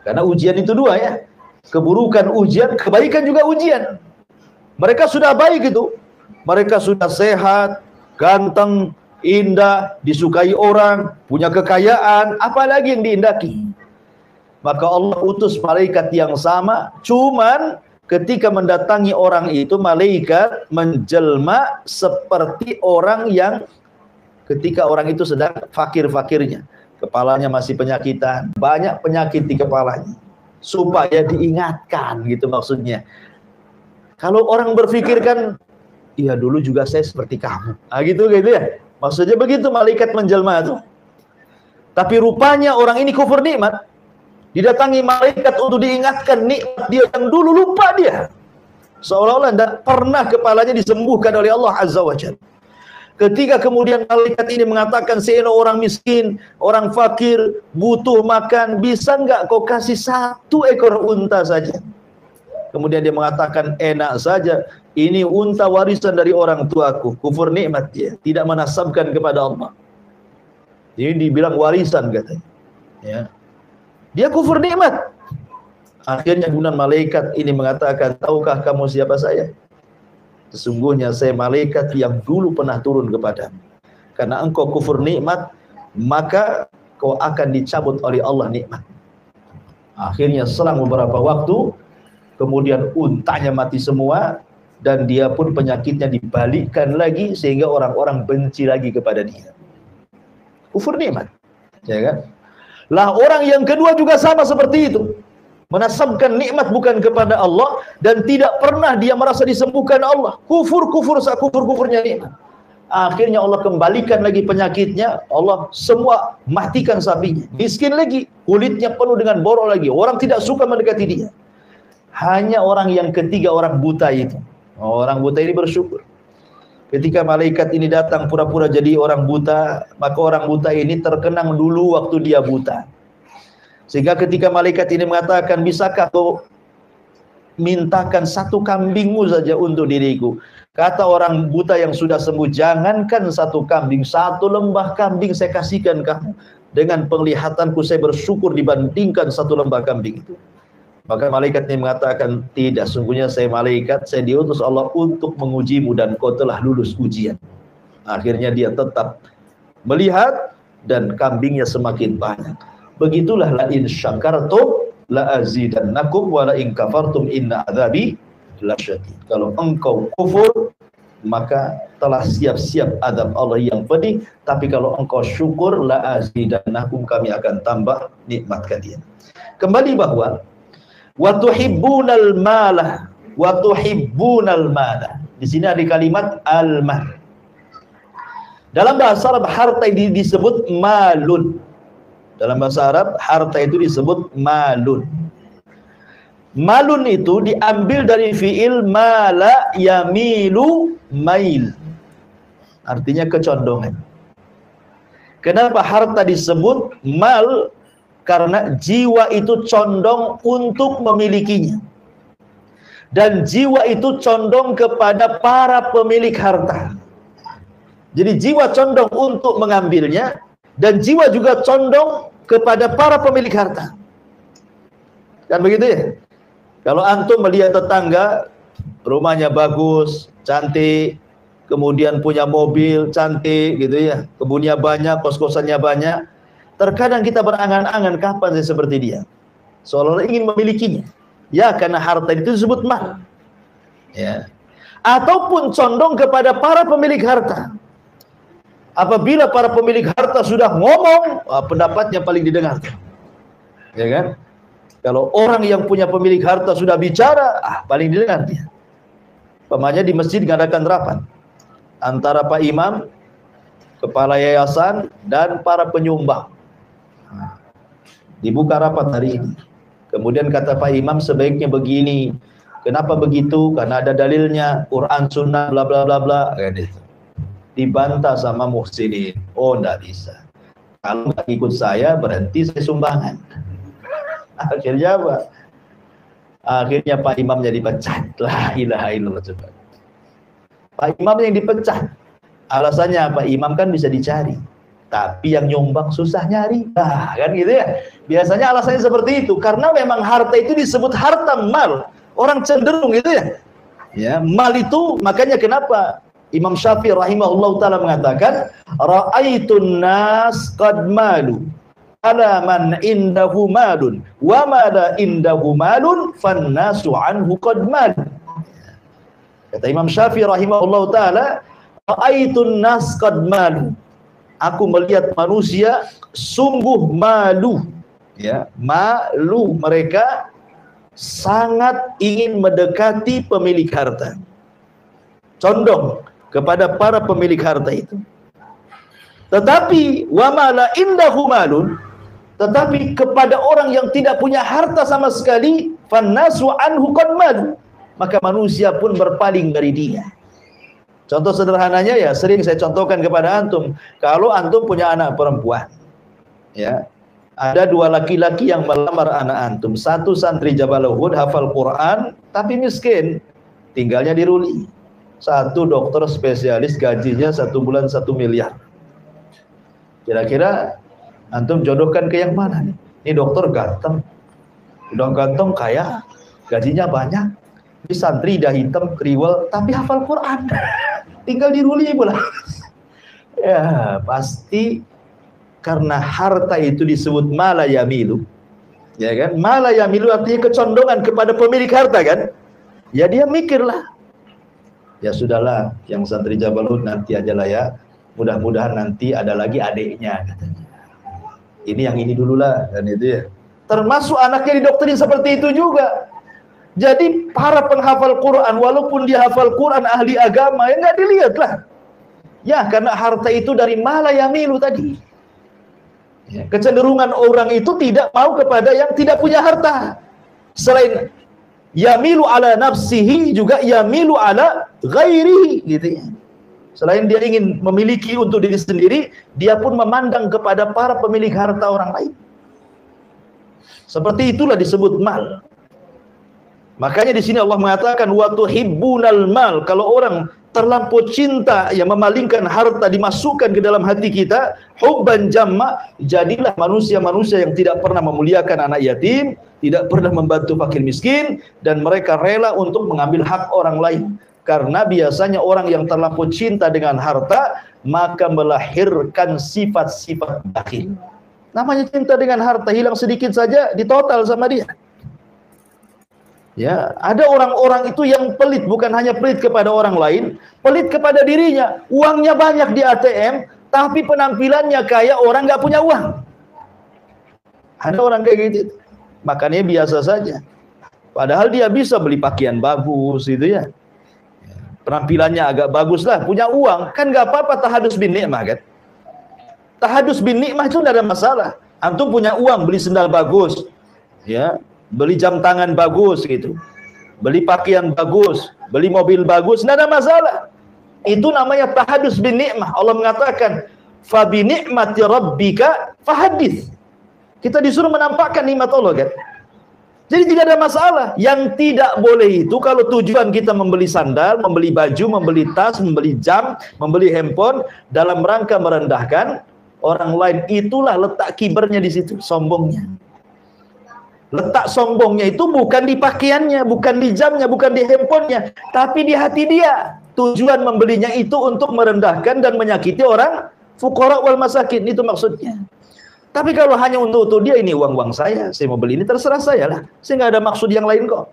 Karena ujian itu 2 ya. Keburukan ujian, kebaikan juga ujian. Mereka sudah baik itu. Mereka sudah sehat, ganteng, indah, disukai orang, punya kekayaan, apalagi yang diindaki. Maka Allah utus malaikat yang sama, cuman ketika mendatangi orang itu, malaikat menjelma seperti orang yang ketika orang itu sedang fakir-fakirnya. Kepalanya masih penyakitan, banyak penyakit di kepalanya. Supaya diingatkan gitu maksudnya. Kalau orang berpikir kan, iya dulu juga saya seperti kamu. Gitu ya. Maksudnya begitu malaikat menjelma itu. Tapi rupanya orang ini kufur nikmat. Didatangi malaikat untuk diingatkan nikmat dia yang dulu lupa dia. Seolah-olah tidak pernah kepalanya disembuhkan oleh Allah Azza wa Jalla. Ketika kemudian malaikat ini mengatakan, saya orang miskin, orang fakir, butuh makan, bisa enggak kau kasih 1 ekor unta saja? Kemudian dia mengatakan, enak saja, ini unta warisan dari orang tuaku. Kufur nikmat dia, tidak menasabkan kepada Allah. Ini dibilang warisan katanya. Ya. Dia kufur nikmat. Akhirnya kemudian malaikat ini mengatakan, tahukah kamu siapa saya? Sesungguhnya saya malaikat yang dulu pernah turun kepadamu. Karena engkau kufur nikmat, maka kau akan dicabut oleh Allah nikmat. Akhirnya selang beberapa waktu, kemudian untanya mati semua, dan dia pun penyakitnya dibalikkan lagi, sehingga orang-orang benci lagi kepada dia. Kufur nikmat, ya kan? Lah orang yang kedua juga sama seperti itu. Menasabkan nikmat bukan kepada Allah, dan tidak pernah dia merasa disembuhkan Allah. Kufur-kufur sakufur-kufurnya nikmat. Akhirnya Allah kembalikan lagi penyakitnya, Allah semua matikan sapinya. Miskin lagi, kulitnya penuh dengan borok lagi. Orang tidak suka mendekati dia. Hanya orang yang ketiga, orang buta itu. Orang buta ini bersyukur. Ketika malaikat ini datang pura-pura jadi orang buta, maka orang buta ini terkenang dulu waktu dia buta. Sehingga ketika malaikat ini mengatakan, bisakah kau mintakan 1 kambingmu saja untuk diriku? Kata orang buta yang sudah sembuh, jangankan 1 kambing, 1 lembah kambing saya kasihkan kamu. Dengan penglihatanku saya bersyukur dibandingkan 1 lembah kambing itu. Maka malaikat ini mengatakan, tidak, sungguhnya saya malaikat, saya diutus Allah untuk mengujimu dan kau telah lulus ujian. Akhirnya dia tetap melihat dan kambingnya semakin banyak. Begitulah la in syakartum la azidannakum wa la in kafartum inna adzabi lasyadid. Kalau engkau kufur maka telah siap-siap azab Allah yang pedih, tapi kalau engkau syukur la azidannakum, kami akan tambah nikmat kalian. Kembali bahwa wa tuhibbunal mala wa tuhibbunal mala. Di sini ada kalimat al-mal. Dalam bahasa Arab harta ini disebut malun. Dalam bahasa Arab harta itu disebut malun. Malun itu diambil dari fiil mala yamilu mail. Artinya kecondongan. Kenapa harta disebut mal? Karena jiwa itu condong untuk memilikinya. Dan jiwa itu condong kepada para pemilik harta. Jadi jiwa condong untuk mengambilnya, dan jiwa juga condong kepada para pemilik harta. Kan begitu ya? Kalau antum melihat tetangga, rumahnya bagus, cantik, kemudian punya mobil cantik gitu ya, kebunnya banyak, kos-kosannya banyak, terkadang kita berangan-angan kapan saya seperti dia, seolah-olah ingin memilikinya. Ya, karena harta itu disebut mal. Ya. Ataupun condong kepada para pemilik harta. Apabila para pemilik harta sudah ngomong, pendapatnya paling didengar. Ya kan? Kalau orang yang punya pemilik harta sudah bicara, paling didengar dia. Pemanya di masjid ngadakan rapat antara Pak Imam, kepala yayasan, dan para penyumbang. Dibuka rapat hari ini. Kemudian kata Pak Imam, sebaiknya begini. Kenapa begitu? Karena ada dalilnya, Quran, Sunnah, bla bla bla bla. Dibantah sama muhsinin. Oh, enggak bisa. Kalau nggak ikut saya, berhenti saya sumbangan. Akhirnya apa? Akhirnya Pak Imamnya dipecat. La ilaha illallah. Coba. Pak Imam yang dipecat. Alasannya Pak Imam kan bisa dicari, tapi yang nyumbang susah nyari. Nah, kan gitu ya. Biasanya alasannya seperti itu, karena memang harta itu disebut harta mal. Orang cenderung gitu ya. Ya, mal itu, makanya kenapa Imam Syafi'i rahimahullah ta'ala mengatakan, ra'aitun nas qad malu ala man indahu malun wa ma la indahu malun fannasu anhu qad malu. Kata Imam Syafi'i rahimahullah ta'ala, ra'aitun nas qad malu, aku melihat manusia sungguh malu. Ya, malu, mereka sangat ingin mendekati pemilik harta, condong kepada para pemilik harta itu. Tetapi wa ma la indahu malun, tetapi kepada orang yang tidak punya harta sama sekali, fannasu anhu qad malu, maka manusia pun berpaling dari dia. Contoh sederhananya ya, sering saya contohkan kepada antum. Kalau antum punya anak perempuan, ya, ada dua laki-laki yang melamar anak antum. Satu santri Jabal Uhud, hafal Quran, tapi miskin, tinggalnya di Ruli. Satu dokter spesialis, gajinya 1 bulan 1 miliar. Kira-kira antum jodohkan ke yang mana nih? Ini dokter ganteng, udah ganteng, kaya, gajinya banyak. Ini santri dah hitam, kriwel, tapi hafal Quran. Tinggal di Ruli pula. Ya, pasti karena harta itu disebut mala yamilu. Ya kan? Mala yamilu artinya kecondongan kepada pemilik harta kan? Ya dia mikirlah, ya sudahlah, yang santri Jabal Uhud nanti aja lah ya. Mudah-mudahan nanti ada lagi adiknya katanya. Ini yang ini dululah, dan itu ya. Termasuk anaknya didoktrin seperti itu juga. Jadi para penghafal Quran, walaupun dia hafal Quran, ahli agama, ya nggak dilihat lah. Ya, karena harta itu dari mala yamilu tadi. Ya, kecenderungan orang itu tidak mau kepada yang tidak punya harta. Selain yamilu ala nafsihi, juga yamilu ala ghairihi, gitu ya. Selain dia ingin memiliki untuk diri sendiri, dia pun memandang kepada para pemilik harta orang lain. Seperti itulah disebut mal. Makanya di sini Allah mengatakan wa tuhibbunal mal. Kalau orang terlampau cinta, ya memalingkan harta dimasukkan ke dalam hati kita, hubban jamma, jadilah manusia-manusia yang tidak pernah memuliakan anak yatim, tidak pernah membantu fakir miskin, dan mereka rela untuk mengambil hak orang lain. Karena biasanya orang yang terlampau cinta dengan harta, maka melahirkan sifat-sifat bakhil. Namanya cinta dengan harta, hilang sedikit saja ditotal sama dia. Ya, ada orang-orang itu yang pelit, bukan hanya pelit kepada orang lain, pelit kepada dirinya. Uangnya banyak di ATM, tapi penampilannya kayak orang nggak punya uang. Ada orang kayak gitu, makanya biasa saja. Padahal dia bisa beli pakaian bagus, gitu ya. Penampilannya agak bagus lah, punya uang, kan nggak apa-apa tahadus bin nikmah kan. Tahadus bin nikmah itu tidak ada masalah. Antum punya uang, beli sendal bagus, ya, beli jam tangan bagus gitu, beli pakaian bagus, beli mobil bagus, tidak ada masalah. Itu namanya tahadus bin nikmah. Allah mengatakan, fa bi ni'mati rabbika fahadits. Kita disuruh menampakkan nikmat Allah kan. Jadi tidak ada masalah. Yang tidak boleh itu kalau tujuan kita membeli sandal, membeli baju, membeli tas, membeli jam, membeli handphone dalam rangka merendahkan orang lain, itulah letak kibernya di situ, sombongnya. Letak sombongnya itu bukan di pakaiannya, bukan di jamnya, bukan di handphonenya, tapi di hati dia. Tujuan membelinya itu untuk merendahkan dan menyakiti orang fuqara wal masakin, itu maksudnya. Tapi kalau hanya untuk dia, ini uang saya mau beli ini, terserah saya lah. Saya nggak ada maksud yang lain kok.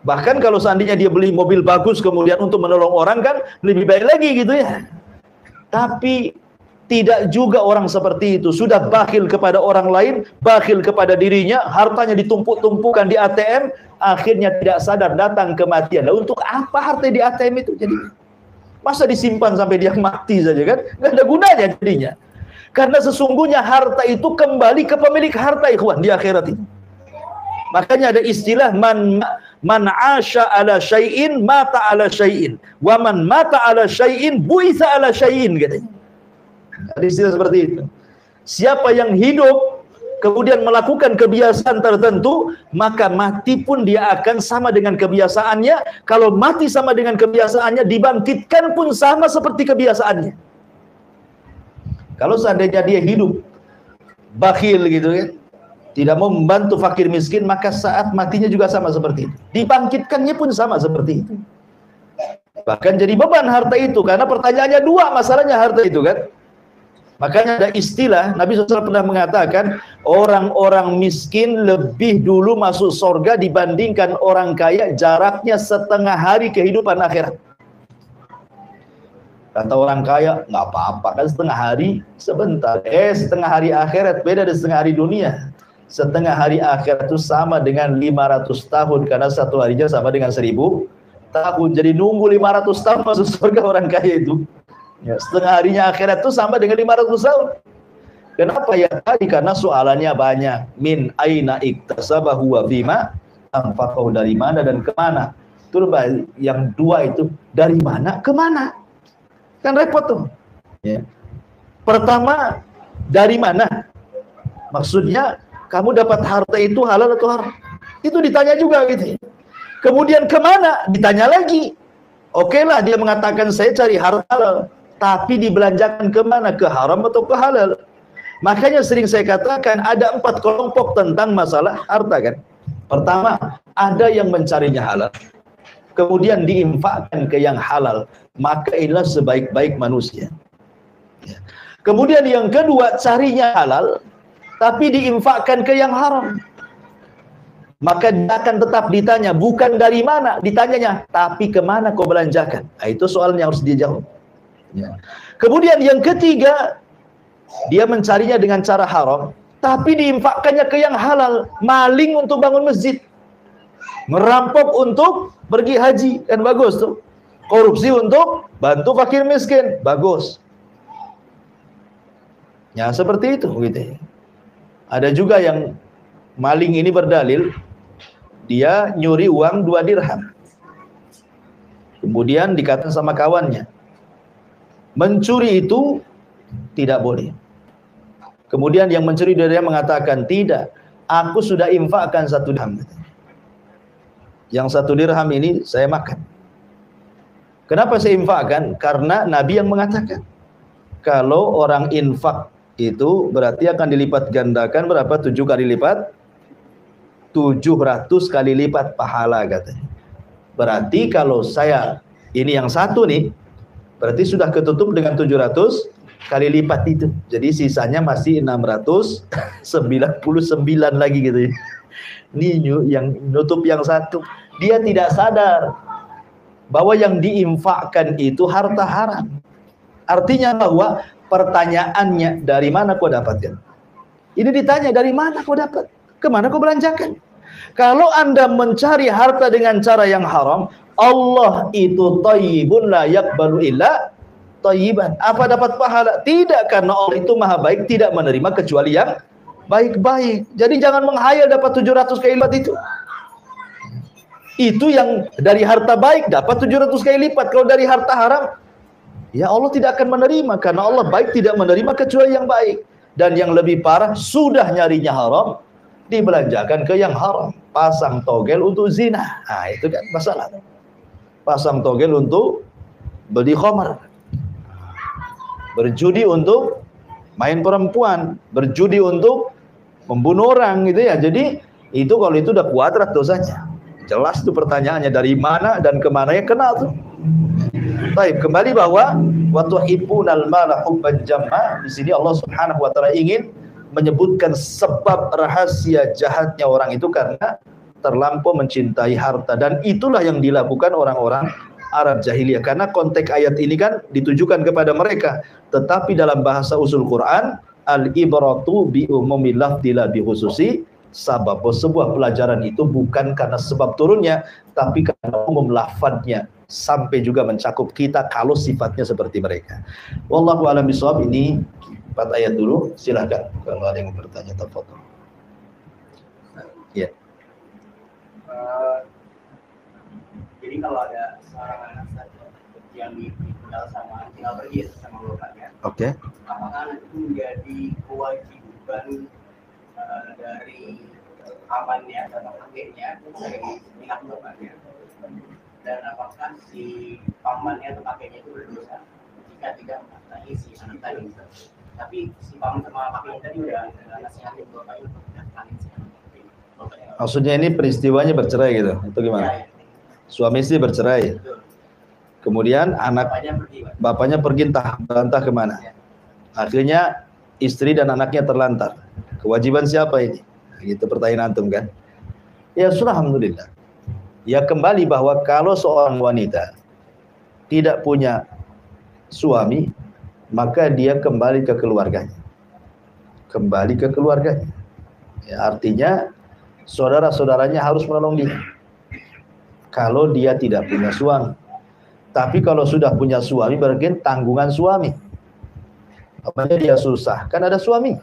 Bahkan kalau seandainya dia beli mobil bagus kemudian untuk menolong orang kan lebih baik lagi gitu ya. Tapi tidak juga orang seperti itu. Sudah bakhil kepada orang lain, bakhil kepada dirinya, hartanya ditumpuk-tumpukan di ATM, akhirnya tidak sadar datang kematian. Nah, untuk apa harta di ATM itu jadi? Masa disimpan sampai dia mati saja kan? Nggak ada gunanya jadinya. Karena sesungguhnya harta itu kembali ke pemilik harta, ikhwan, di akhirat itu. Makanya ada istilah man asha ala syai'in mata ala syai'in wa man mata ala syai'in bu'itsa ala syai'in, katanya. Ada istilah seperti itu. Siapa yang hidup kemudian melakukan kebiasaan tertentu, maka mati pun dia akan sama dengan kebiasaannya. Kalau mati sama dengan kebiasaannya, dibangkitkan pun sama seperti kebiasaannya. Kalau seandainya dia hidup bakhil gitu kan, tidak mau membantu fakir miskin, maka saat matinya juga sama seperti itu. Dibangkitkannya pun sama seperti itu. Bahkan jadi beban harta itu, karena pertanyaannya dua, masalahnya harta itu kan. Makanya ada istilah, Nabi SAW pernah mengatakan, orang-orang miskin lebih dulu masuk surga dibandingkan orang kaya, jaraknya setengah hari kehidupan akhirat. Kata orang kaya, nggak apa-apa kan setengah hari sebentar. Setengah hari akhirat beda dengan setengah hari dunia. Setengah hari akhirat itu sama dengan 500 tahun, karena satu harinya sama dengan 1000 tahun. Jadi nunggu 500 tahun masuk surga orang kaya itu. Ya, setengah harinya akhirat itu sama dengan 500 tahun. Kenapa ya tadi? Karena soalannya banyak. Min aina iktasabahu wa bima anfaqahu, dari mana dan kemana. Itu yang dua itu, dari mana kemana. Kan repot tuh. Ya. Pertama, dari mana? Maksudnya kamu dapat harta itu halal atau haram? Itu ditanya juga gitu. Kemudian kemana? Ditanya lagi. Oke lah, dia mengatakan saya cari harta halal, tapi dibelanjakan kemana? Ke haram atau ke halal? Makanya sering saya katakan ada 4 kelompok tentang masalah harta kan. Pertama, ada yang mencarinya halal, kemudian diinfakkan ke yang halal, maka inilah sebaik-baik manusia. Kemudian yang kedua, carinya halal, tapi diinfakkan ke yang haram, maka dia akan tetap ditanya, bukan dari mana, ditanyanya, tapi kemana kau belanjakan. Nah, itu soal yang harus dijawab. Ya. Kemudian yang ketiga, dia mencarinya dengan cara haram, tapi diinfakkannya ke yang halal. Maling untuk bangun masjid, merampok untuk pergi haji, kan bagus tuh. Korupsi untuk bantu fakir miskin, bagus. Ya seperti itu gitu. Ada juga yang maling ini berdalil dia nyuri uang 2 dirham. Kemudian dikatakan sama kawannya, mencuri itu tidak boleh. Kemudian yang mencuri dia mengatakan, tidak, aku sudah infakkan 1 dirham. Yang 1 dirham ini saya makan. Kenapa saya infakkan? Karena Nabi yang mengatakan, kalau orang infak itu berarti akan dilipat gandakan berapa? 7 kali lipat, 700 kali lipat pahala katanya. Berarti kalau saya ini yang 1 nih, berarti sudah ketutup dengan 700 kali lipat itu. Jadi sisanya masih 699 lagi gitu ya. Ini yang nutup yang satu. Dia tidak sadar bahwa yang diinfakkan itu harta haram. Artinya bahwa pertanyaannya, dari mana kau dapatkan? Ini ditanya, dari mana kau dapat? Kemana kau belanjakan? Kalau Anda mencari harta dengan cara yang haram, Allah itu thayyibun la yaqbalu illa thayyiban. Apa dapat pahala? Tidak, karena Allah itu maha baik, tidak menerima kecuali yang baik-baik. Jadi jangan menghayal dapat 700 kali lipat itu. Itu yang dari harta baik dapat 700 kali lipat. Kalau dari harta haram, ya Allah tidak akan menerima, karena Allah baik, tidak menerima kecuali yang baik. Dan yang lebih parah, sudah nyarinya haram, dibelanjakan ke yang haram. Pasang togel untuk zina. Nah, itu kan masalah. Pasang togel untuk beli khamar. Berjudi untuk main perempuan, berjudi untuk membunuh orang gitu ya. Jadi itu kalau itu udah kuadrat dosanya. Jelas tuh pertanyaannya, dari mana dan kemana ya, kenal tuh. Baik, kembali bahwa wa tuhibbunal mala hubban jamma. Di sini Allah Subhanahu wa taala ingin menyebutkan sebab rahasia jahatnya orang itu karena terlampau mencintai harta, dan itulah yang dilakukan orang-orang Arab jahiliyah. Karena konteks ayat ini kan ditujukan kepada mereka, tetapi dalam bahasa usul Quran, al-ibratu bi umumil lafzi la bi khususi sabab. Sebuah pelajaran itu bukan karena sebab turunnya, tapi karena umum lafadznya, sampai juga mencakup kita kalau sifatnya seperti mereka. Wallahu a'lam bishawab. Ini 4 ayat dulu, silahkan kalau ada yang bertanya, tafadhol. Ya. Jadi kalau ada seorang anak saja yang tinggal pergi sama bapaknya, Oke. apakah anak itu menjadi kewajiban dari pamannya atau kakeknya dari pihak bapaknya, dan apakah si pamannya atau kakeknya itu berdosa jika tidak menafkahi si anak tadi? Tapi si paman sama kakeknya tadi udah nasihatin bapaknya untuk menafkahi si anak tadi. Maksudnya ini peristiwanya bercerai gitu, itu gimana? Ya. Suami istri bercerai, kemudian bapaknya pergi entah kemana. Akhirnya istri dan anaknya terlantar. Kewajiban siapa ini? Gitu pertanyaan antum kan? Ya sudah, alhamdulillah. Ya kembali bahwa kalau seorang wanita tidak punya suami, maka dia kembali ke keluarganya. Kembali ke keluarganya. Ya, artinya saudara-saudaranya harus menolong dia kalau dia tidak punya suami. Tapi kalau sudah punya suami, berarti tanggungan suami. Apanya dia susah, kan ada suami.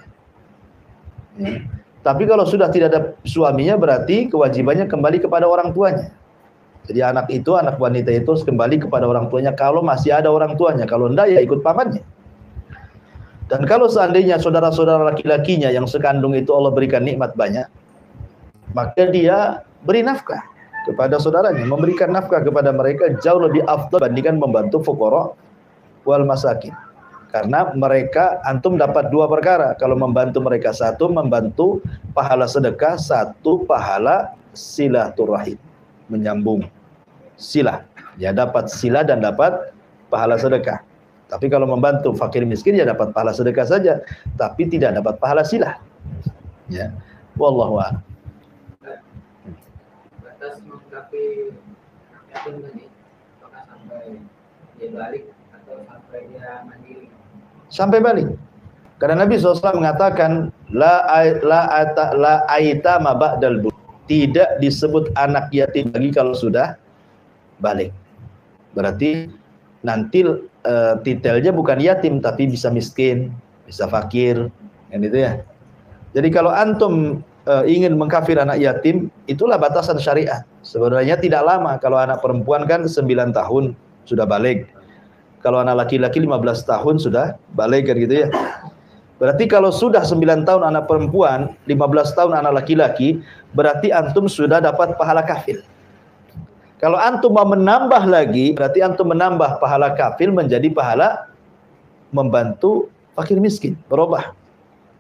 Ya. Tapi kalau sudah tidak ada suaminya, berarti kewajibannya kembali kepada orang tuanya. Jadi anak wanita itu kembali kepada orang tuanya kalau masih ada orang tuanya. Kalau enggak, ya ikut pamannya. Dan kalau seandainya saudara-saudara laki-lakinya yang sekandung itu Allah berikan nikmat banyak, maka dia beri nafkah kepada saudaranya. Memberikan nafkah kepada mereka jauh lebih afdal dibandingkan membantu fuqara wal masakin. Karena mereka, antum dapat 2 perkara. Kalau membantu mereka, 1 membantu pahala sedekah, 1 pahala silaturahim, menyambung silah. Ya dapat silah dan dapat pahala sedekah. Tapi kalau membantu fakir miskin, ya dapat pahala sedekah saja, tapi tidak dapat pahala silah. Ya, wallahu a'lam. Batas mengkapi yatim tadi, apakah sampai dia balik atau sampai dia mandiri? Sampai balik. Karena Nabi SAW mengatakan la aitama ba'dal bulugh. Tidak disebut anak yatim lagi kalau sudah balik. Berarti nanti titelnya bukan yatim, tapi bisa miskin, bisa fakir, kan itu ya. Jadi kalau antum ingin mengkafir anak yatim, itulah batasan syariat. Sebenarnya tidak lama. Kalau anak perempuan kan 9 tahun sudah balik. Kalau anak laki-laki 15 tahun sudah balik, kan gitu ya. Berarti kalau sudah 9 tahun anak perempuan, 15 tahun anak laki-laki, berarti antum sudah dapat pahala kafil. Kalau antum mau menambah lagi, berarti antum menambah pahala kafil menjadi pahala membantu fakir miskin, berubah.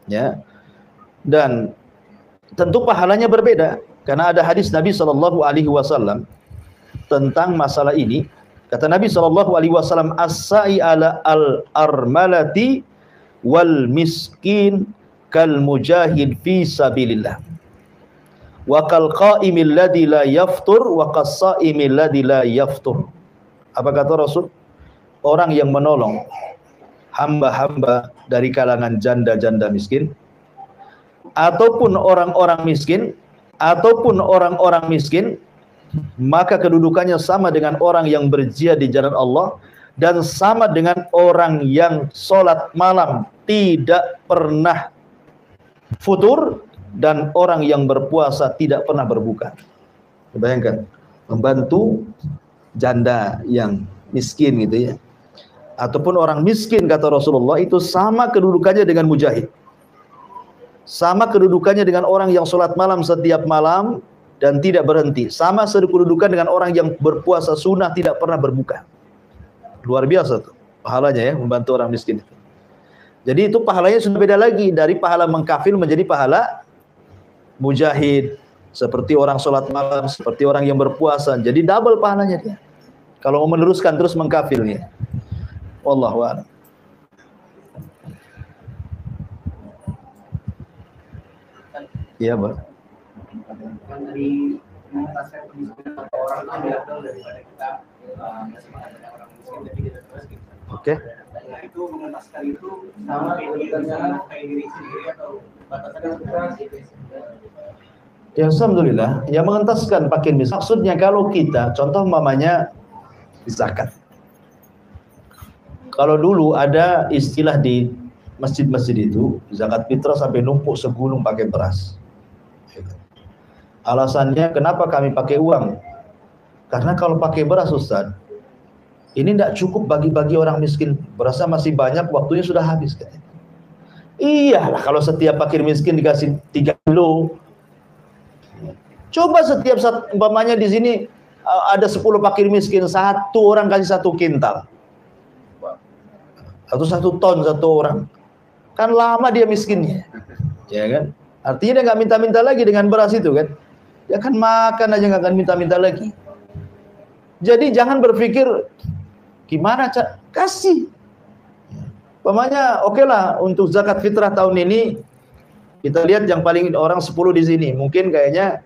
Ya. Dan tentu pahalanya berbeda, karena ada hadis Nabi SAW tentang masalah ini. Kata Nabi SAW, as-sa'i ala al-armalati wal miskin kal mujahid fi sabilillah wa kal qaimil ladzi la yaftur wa kas saimil ladzi la yaftur. Apa kata Rasul? Orang yang menolong hamba-hamba dari kalangan janda-janda miskin, ataupun orang-orang miskin, maka kedudukannya sama dengan orang yang berjihad di jalan Allah, dan sama dengan orang yang sholat malam tidak pernah futur, dan orang yang berpuasa tidak pernah berbuka. Bayangkan, membantu janda yang miskin gitu ya, ataupun orang miskin, kata Rasulullah, itu sama kedudukannya dengan mujahid, sama kedudukannya dengan orang yang sholat malam setiap malam dan tidak berhenti, sama kedudukan dengan orang yang berpuasa sunnah tidak pernah berbuka. Luar biasa tuh pahalanya ya, membantu orang miskin itu. Jadi itu pahalanya sudah beda lagi dari pahala mengkafil menjadi pahala mujahid, seperti orang sholat malam, seperti orang yang berpuasa. Jadi double pahalanya dia kalau mau meneruskan terus mengkafilnya. Wallahu a'lam. Iya, Bang. Kan dari mengentaskan kemiskinan orang itu lebih afdal daripada kita semangat dengan orang miskin tapi kita terus gitu. Oke. Nah itu mengentaskan itu sama kayak diri sendiri atau batasannya? Ya alhamdulillah, yang mengentaskan pakai miskin. Maksudnya kalau kita, contoh mamanya zakat. Kalau dulu ada istilah di masjid-masjid itu, zakat fitrah sampai numpuk segulung pakai beras. Alasannya kenapa kami pakai uang? Karena kalau pakai beras, Ustaz, ini tidak cukup bagi-bagi orang miskin. Berasnya masih banyak, waktunya sudah habis. Iyalah, kalau setiap fakir miskin dikasih 3 kilo. Coba setiap umpamanya di sini ada 10 fakir miskin, satu orang kasih 1 kintal. Atau 1 ton satu orang. Kan lama dia miskinnya. Ya kan? Artinya dia nggak minta-minta lagi dengan beras itu kan. Dia akan makan aja, nggak akan minta-minta lagi. Jadi jangan berpikir gimana kasih. Umpamanya oke lah untuk zakat fitrah tahun ini kita lihat yang paling orang 10 di sini. Mungkin kayaknya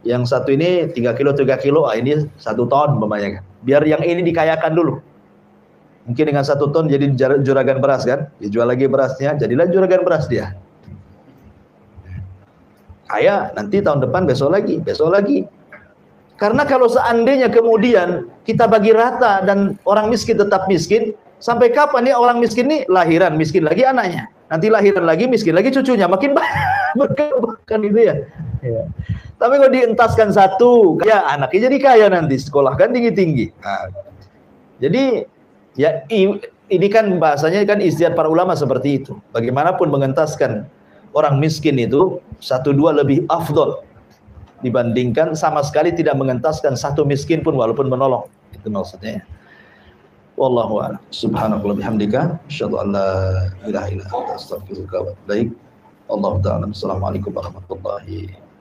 yang satu ini 3 kilo, ini 1 ton umpamanya kan. Biar yang ini dikayakan dulu. Mungkin dengan 1 ton jadi juragan beras kan, dijual lagi berasnya, jadilah juragan beras dia. Kaya nanti tahun depan besok lagi. Karena kalau seandainya kemudian kita bagi rata dan orang miskin tetap miskin, sampai kapan nih orang miskin nih lahiran miskin lagi anaknya, nanti lahiran lagi miskin lagi cucunya, makin berkembang itu ya. Ya. Tapi kalau dientaskan satu, ya anaknya jadi kaya nanti, sekolahkan tinggi-tinggi. Nah, jadi ya ini kan bahasanya kan ijtihad para ulama seperti itu. Bagaimanapun mengentaskan orang miskin itu 1-2 lebih afdol dibandingkan sama sekali tidak mengentaskan satu miskin pun walaupun menolong. Itu maksudnya. Wallahu a'lam. Subhanallahi bihamdika, asyhadu an la ilaha illa anta, astaghfiruka wa atubu ilaik. Wallahu ta'ala. Assalamualaikum warahmatullahi wabarakatuh.